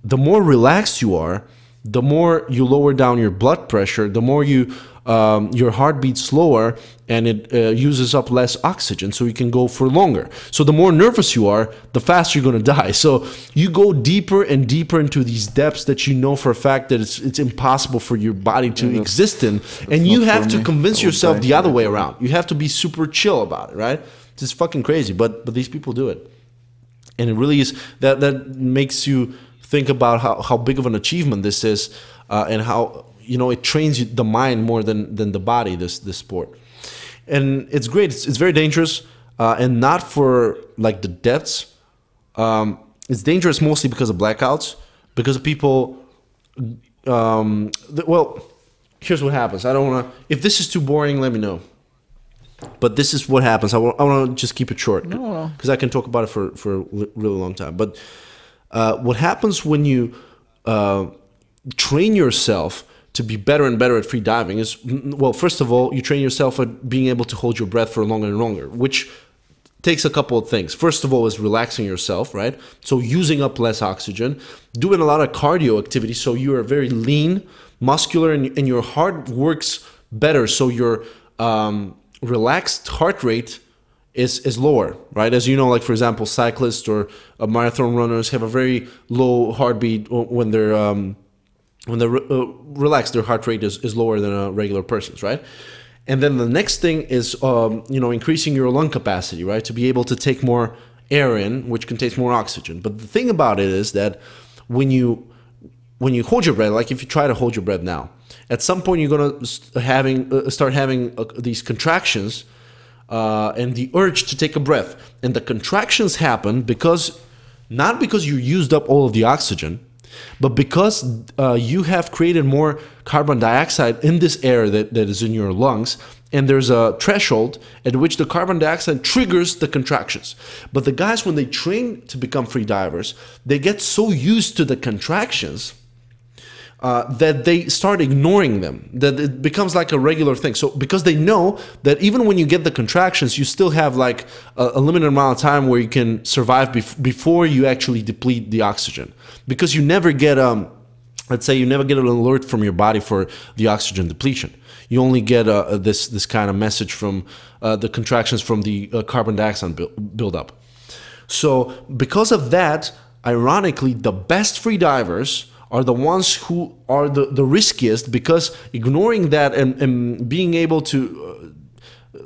the more relaxed you are, the more you lower down your blood pressure, the more your heart beats slower, and it uses up less oxygen, so you can go for longer. So the more nervous you are, the faster you're going to die. So you go deeper and deeper into these depths that you know for a fact that it's impossible for your body to exist in, and you have to convince yourself the other way around. You have to be super chill about it, right? It's fucking crazy, but these people do it, and it really is that makes you think about how big of an achievement this is, and how, you know, it trains the mind more than the body, this sport. And it's great. It's very dangerous, and not for like the deaths. It's dangerous mostly because of blackouts, because of people. Well, here's what happens. I don't want to. If this is too boring, let me know. But this is what happens. I want to just keep it short, because I can talk about it for a really long time. But what happens when you train yourself to be better and better at free diving is, well, first of all, you train yourself at being able to hold your breath for longer and longer, which takes a couple of things. First of all is relaxing yourself, right? So using up less oxygen, doing a lot of cardio activity, so you are very lean, muscular, and your heart works better, so your relaxed heart rate is lower, right? As you know, like for example, cyclists or marathon runners have a very low heartbeat when they're relaxed. Their heart rate is lower than a regular person's, right? And then the next thing is you know, increasing your lung capacity, right? To be able to take more air in, which contains more oxygen. But the thing about it is that when you hold your breath, like if you try to hold your breath now, at some point you're gonna start having these contractions. And the urge to take a breath, and the contractions happen not because you used up all of the oxygen, but because you have created more carbon dioxide in this air that is in your lungs, and there's a threshold at which the carbon dioxide triggers the contractions. But the guys, when they train to become free divers, they get so used to the contractions that they start ignoring them, that it becomes like a regular thing. So because they know that even when you get the contractions, you still have like a limited amount of time where you can survive before you actually deplete the oxygen. Because you never get, let's say you never get an alert from your body for the oxygen depletion. You only get this kind of message from the contractions from the carbon dioxide buildup. So because of that, ironically, the best free divers are the ones who are the riskiest, because ignoring that and being able to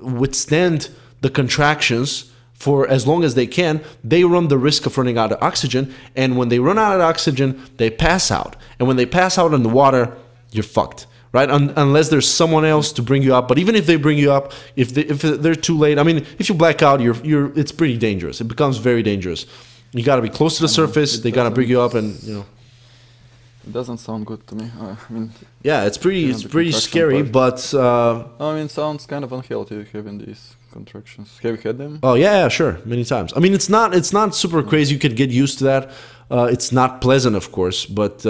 withstand the contractions for as long as they can, they run the risk of running out of oxygen. And when they run out of oxygen, they pass out. And when they pass out in the water, you're fucked, right? Unless there's someone else to bring you up. But even if they bring you up, if they're too late, I mean, if you black out, it's pretty dangerous. It becomes very dangerous. You got to be close to the surface. They got to bring you up, and you know. It doesn't sound good to me. I mean, yeah, it's pretty scary, but I mean, it sounds kind of unhealthy having these contractions. Have you had them? Oh yeah, sure, many times. I mean, it's not super crazy. You could get used to that. It's not pleasant, of course, but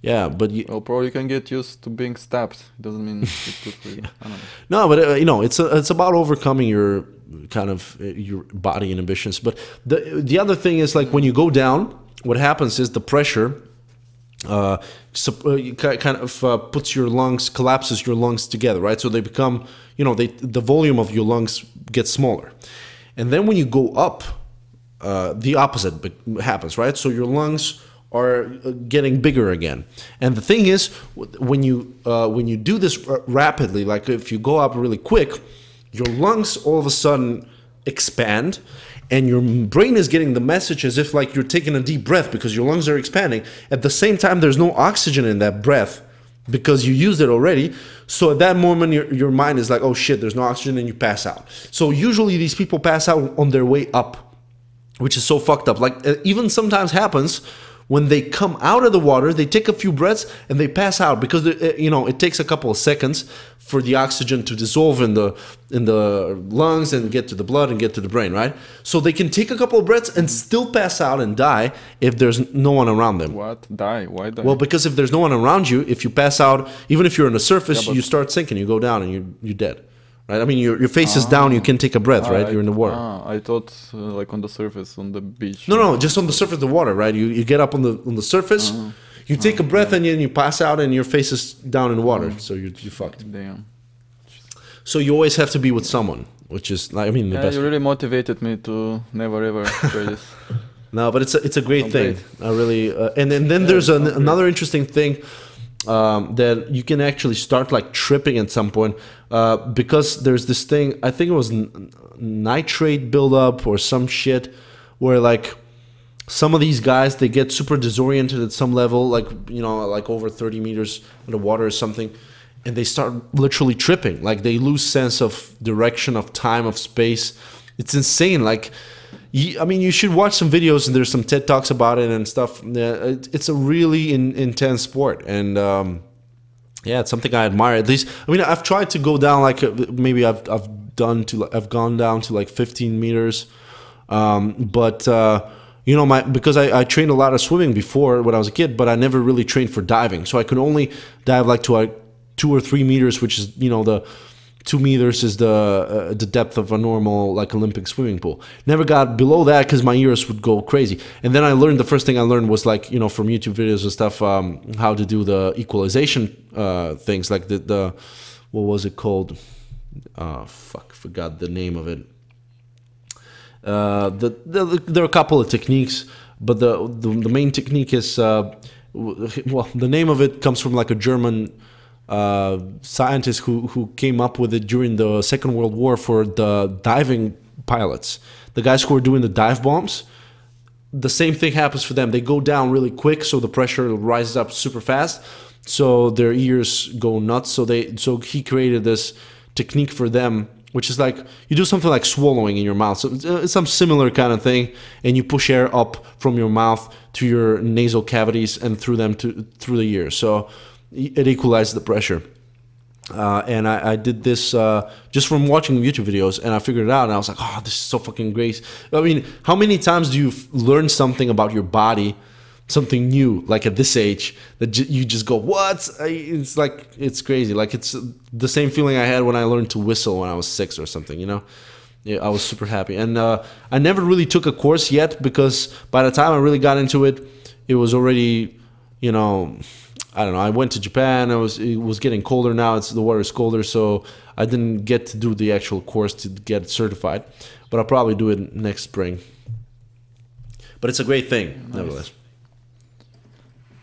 Yeah, but well, probably you can get used to being stabbed. It doesn't mean it's good for you. I don't know. No, but you know, it's about overcoming your kind of your body inhibitions. But the other thing is like when you go down, what happens is the pressure kind of puts your lungs, collapses your lungs together, right? So they become, you know, the volume of your lungs gets smaller, and then when you go up, the opposite happens, right? So your lungs are getting bigger again. And the thing is, when you do this rapidly, like if you go up really quick, your lungs all of a sudden expand, and your brain is getting the message as if like you're taking a deep breath because your lungs are expanding. At the same time, there's no oxygen in that breath because you used it already. So at that moment, your mind is like, oh shit, there's no oxygen, and you pass out. So usually these people pass out on their way up, which is so fucked up. Like even sometimes happens when they come out of the water, they take a few breaths and they pass out because you know, it takes a couple of seconds for the oxygen to dissolve in the lungs and get to the blood and get to the brain, right? So they can take a couple of breaths and still pass out and die if there's no one around them. What? Die? Why die? Well, because if there's no one around you, if you pass out, even if you're on the surface, you start sinking, you go down and you're dead. Right? I mean, your face is down, you can take a breath, right? You're in the water. I thought like on the surface, on the beach. No, just on the surface of the water, right? You get up on the surface, you take a breath, and then you pass out, and your face is down in the water, so you fucked. Damn. So you always have to be with someone, which is, I mean, the best. You really motivated me to never ever try this. No, but it's a great thing. I really, and then there's another interesting thing. That you can actually start like tripping at some point because there's this thing, I think it was nitrate buildup or some shit, where like some of these guys, they get super disoriented at some level, like, you know, like over 30 meters underwater or something, and they start literally tripping, like they lose sense of direction, of time, of space. It's insane. Like, I mean, you should watch some videos, and there's some TED Talks about it and stuff. It's a really intense sport, and yeah, it's something I admire. At least, I mean, I've tried to go down like maybe I've gone down to like 15 meters, but you know, because I trained a lot of swimming before when I was a kid, but I never really trained for diving, so I could only dive like to 2 or 3 meters, which is, you know, the 2 meters is the depth of a normal like Olympic swimming pool. Never got below that because my ears would go crazy. And then the first thing I learned was like, you know, from YouTube videos and stuff, how to do the equalization things, like the what was it called? Forgot the name of it. There are a couple of techniques, but the main technique is well, the name of it comes from like a German scientists who came up with it during the Second World War for the diving pilots, the guys who are doing the dive bombs. The same thing happens for them. They go down really quick, so the pressure rises up super fast, so their ears go nuts. So he created this technique for them, which is like you do something like swallowing in your mouth. So it's some similar kind of thing, and you push air up from your mouth to your nasal cavities and through them through the ears. So it equalizes the pressure. And I did this just from watching YouTube videos, and I figured it out, and I was like, oh, this is so fucking great. I mean, how many times do you learn something about your body, something new, like at this age, that you just go, what? It's like, it's crazy. Like, it's the same feeling I had when I learned to whistle when I was 6 or something, you know? Yeah, I was super happy. And I never really took a course yet, because by the time I really got into it, it was already, you know, I don't know, I went to Japan, it was getting colder now, the water is colder, so I didn't get to do the actual course to get certified, but I'll probably do it next spring. But it's a great thing, nice. Nevertheless.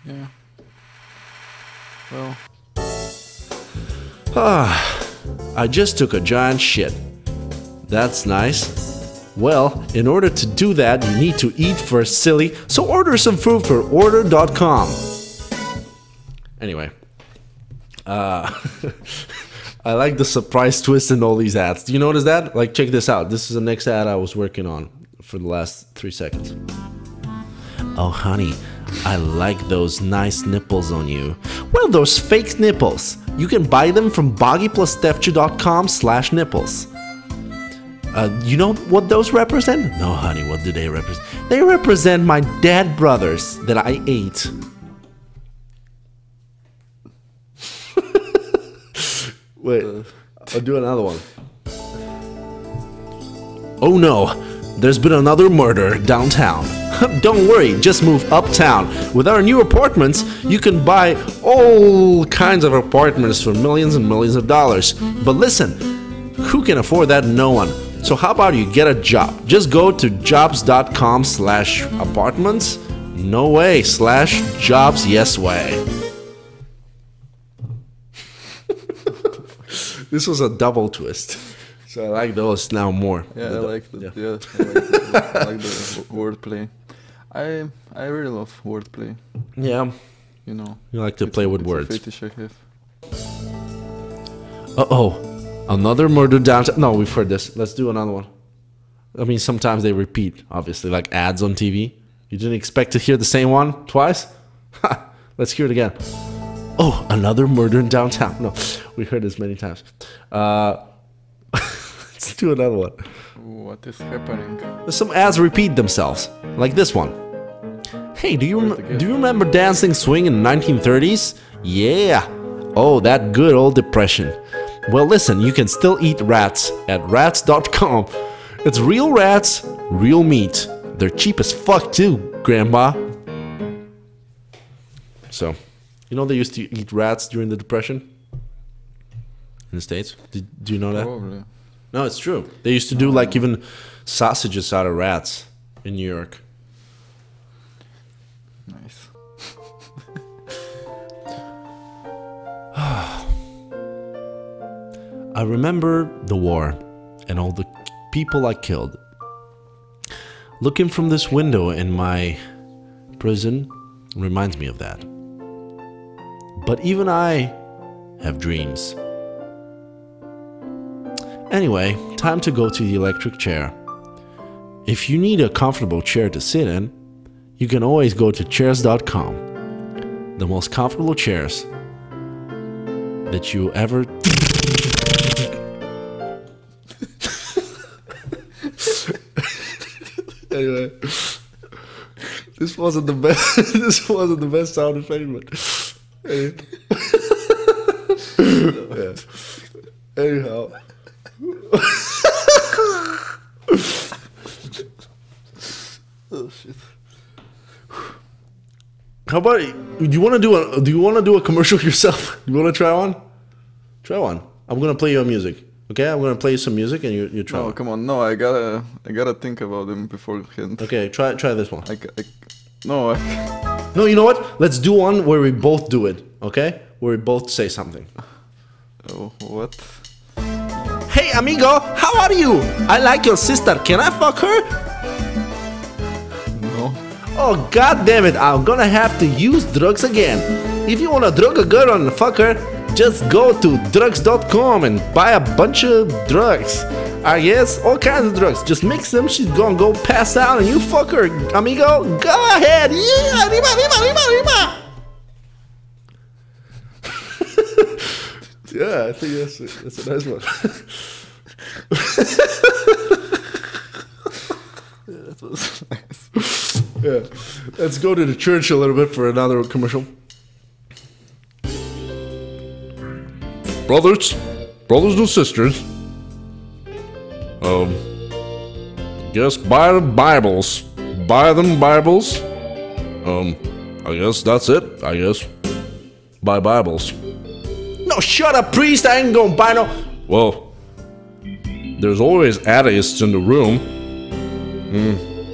Yeah. Well. I just took a giant shit. That's nice. Well, in order to do that, you need to eat first, silly, so order some food for order.com. Anyway, I like the surprise twist in all these ads. Do you notice that? Like, check this out. This is the next ad I was working on for the last 3 seconds. Oh, honey, I like those nice nipples on you. Well, those fake nipples. You can buy them from bogi+stefcho.com/nipples. You know what those represent? No, honey, what do they represent? They represent my dead brothers that I ate. Wait, I'll do another one. Oh no, there's been another murder downtown. Don't worry, just move uptown. With our new apartments, you can buy all kinds of apartments for millions and millions of dollars. But listen, who can afford that? No one. So how about you get a job? Just go to jobs.com/apartments. No way, /jobs, yes way. This was a double twist. So I like those now more. Yeah, I like the wordplay. I really love wordplay. Yeah. You know. You like to play with words. A fetish I have. Uh-oh. Another murder downtown. No, we've heard this. Let's do another one. I mean, sometimes they repeat, obviously, like ads on TV. You didn't expect to hear the same one twice? Ha! Let's hear it again. Oh, another murder in downtown. No, we heard this many times. Let's do another one. What is happening? Some ads repeat themselves, like this one. Hey, do you remember Dancing Swing in the 1930s? Yeah. Oh, that good old depression. Well, listen, you can still eat rats at rats.com. It's real rats, real meat. They're cheap as fuck too, Grandma. So, you know they used to eat rats during the Depression? In the States? Do you know that? Probably. No, it's true. They used to do like even sausages out of rats in New York. Nice. I remember the war and all the people I killed. Looking from this window in my prison reminds me of that. But even I have dreams. Anyway, time to go to the electric chair. If you need a comfortable chair to sit in, you can always go to chairs.com. The most comfortable chairs that you ever... Anyway, this wasn't the best. This wasn't the best sound effect, but yeah. Anyhow, oh shit. How about do you want to do a commercial yourself? You want to try one? Try one. I'm gonna play you music. Okay, I'm gonna play you some music and you try. No, come on. No, I gotta think about them beforehand. Okay, try this one. No, No, you know what? Let's do one where we both do it. Okay, where we both say something. Oh, what? Hey, amigo, how are you? I like your sister. Can I fuck her? No. Oh, god damn it! I'm gonna have to use drugs again. If you wanna drug a girl and fuck her, just go to drugs.com and buy a bunch of drugs. I guess all kinds of drugs. Just mix them. She's gonna go pass out and you fuck her, amigo. Go ahead. Yeah, arriba, arriba, arriba, arriba. Yeah, I think that's a nice one. Yeah, that was nice. Yeah, let's go to the church a little bit for another commercial. Brothers and sisters, guess buy the Bibles. Buy them Bibles. I guess that's it. I guess buy Bibles. No, shut up, priest. I ain't gonna buy no. Well, there's always atheists in the room.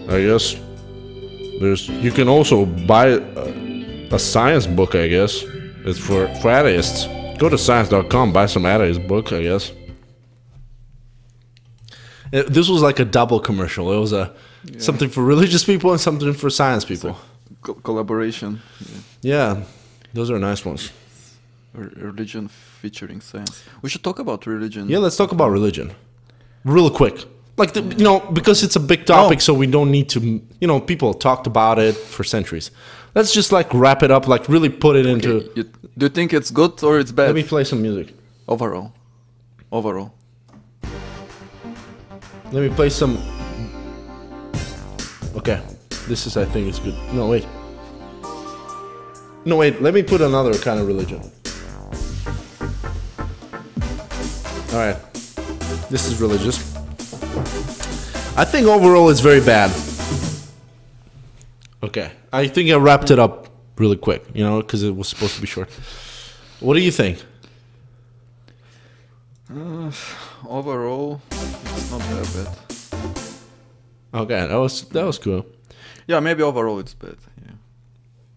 I guess you can also buy a science book. I guess it's for atheists. Go to science.com, buy some atheist book, I guess. This was like a double commercial. It was something for religious people and something for science people. Collaboration. Yeah, those are nice ones. Religion featuring science. We should talk about religion. Yeah, let's talk about religion. Real quick. Like, because it's a big topic, so we don't need to, people talked about it for centuries. Let's just like wrap it up, like really put it into... Do you think it's good or it's bad? Let me play some music. Overall. Let me play some... Okay, this is, I think it's good. No, wait, let me put another kind of religion. All right. This is religious. I think overall it's very bad. Okay. I think I wrapped it up really quick, you know, because it was supposed to be short. What do you think? Overall, it's not that bad. Okay, that was cool. Yeah, maybe overall it's bad. Yeah.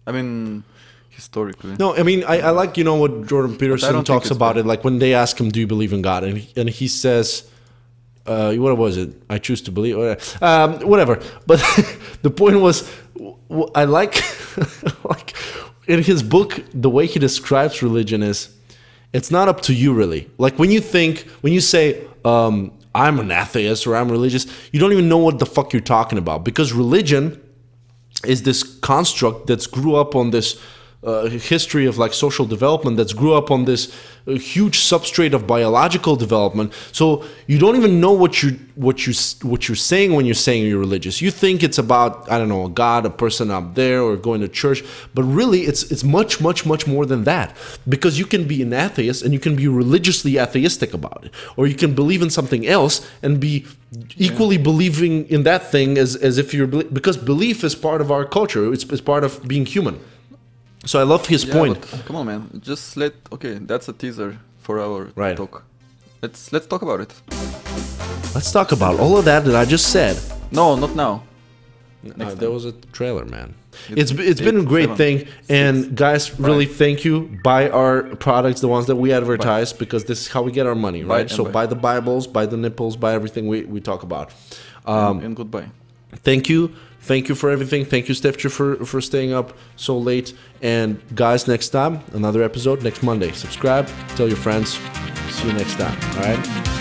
I mean, historically. No, I mean, I like, you know, what Jordan Peterson talks about it. Like when they ask him, do you believe in God? And he says, what was it? I choose to believe. Whatever. But the point was, I like, like in his book, the way he describes religion is, it's not up to you really. Like when you say, I'm an atheist or I'm religious, you don't even know what the fuck you're talking about, because religion is this construct that's grew up on this history of like social development, that's grew up on this huge substrate of biological development. So you don't even know what you're saying when you're saying you're religious. You think it's about, I don't know, a God, a person up there, or going to church, but really it's much more than that, because you can be an atheist and you can be religiously atheistic about it, or you can believe in something else and be equally believing in that thing as if you're, because belief is part of our culture. It's part of being human. So I love his point. Come on, man. Just okay, that's a teaser for our talk. Let's talk about it. Let's talk about all of that I just said. No, not now. There was a trailer, man. It's been a great thing. And guys, really thank you. Buy our products, the ones that we advertise, because this is how we get our money, right? So buy the Bibles, buy the nipples, buy everything we talk about. And goodbye. Thank you. Thank you for everything. Thank you, Stefcho, for staying up so late. And guys, next time, another episode next Monday. Subscribe, tell your friends. See you next time. All right?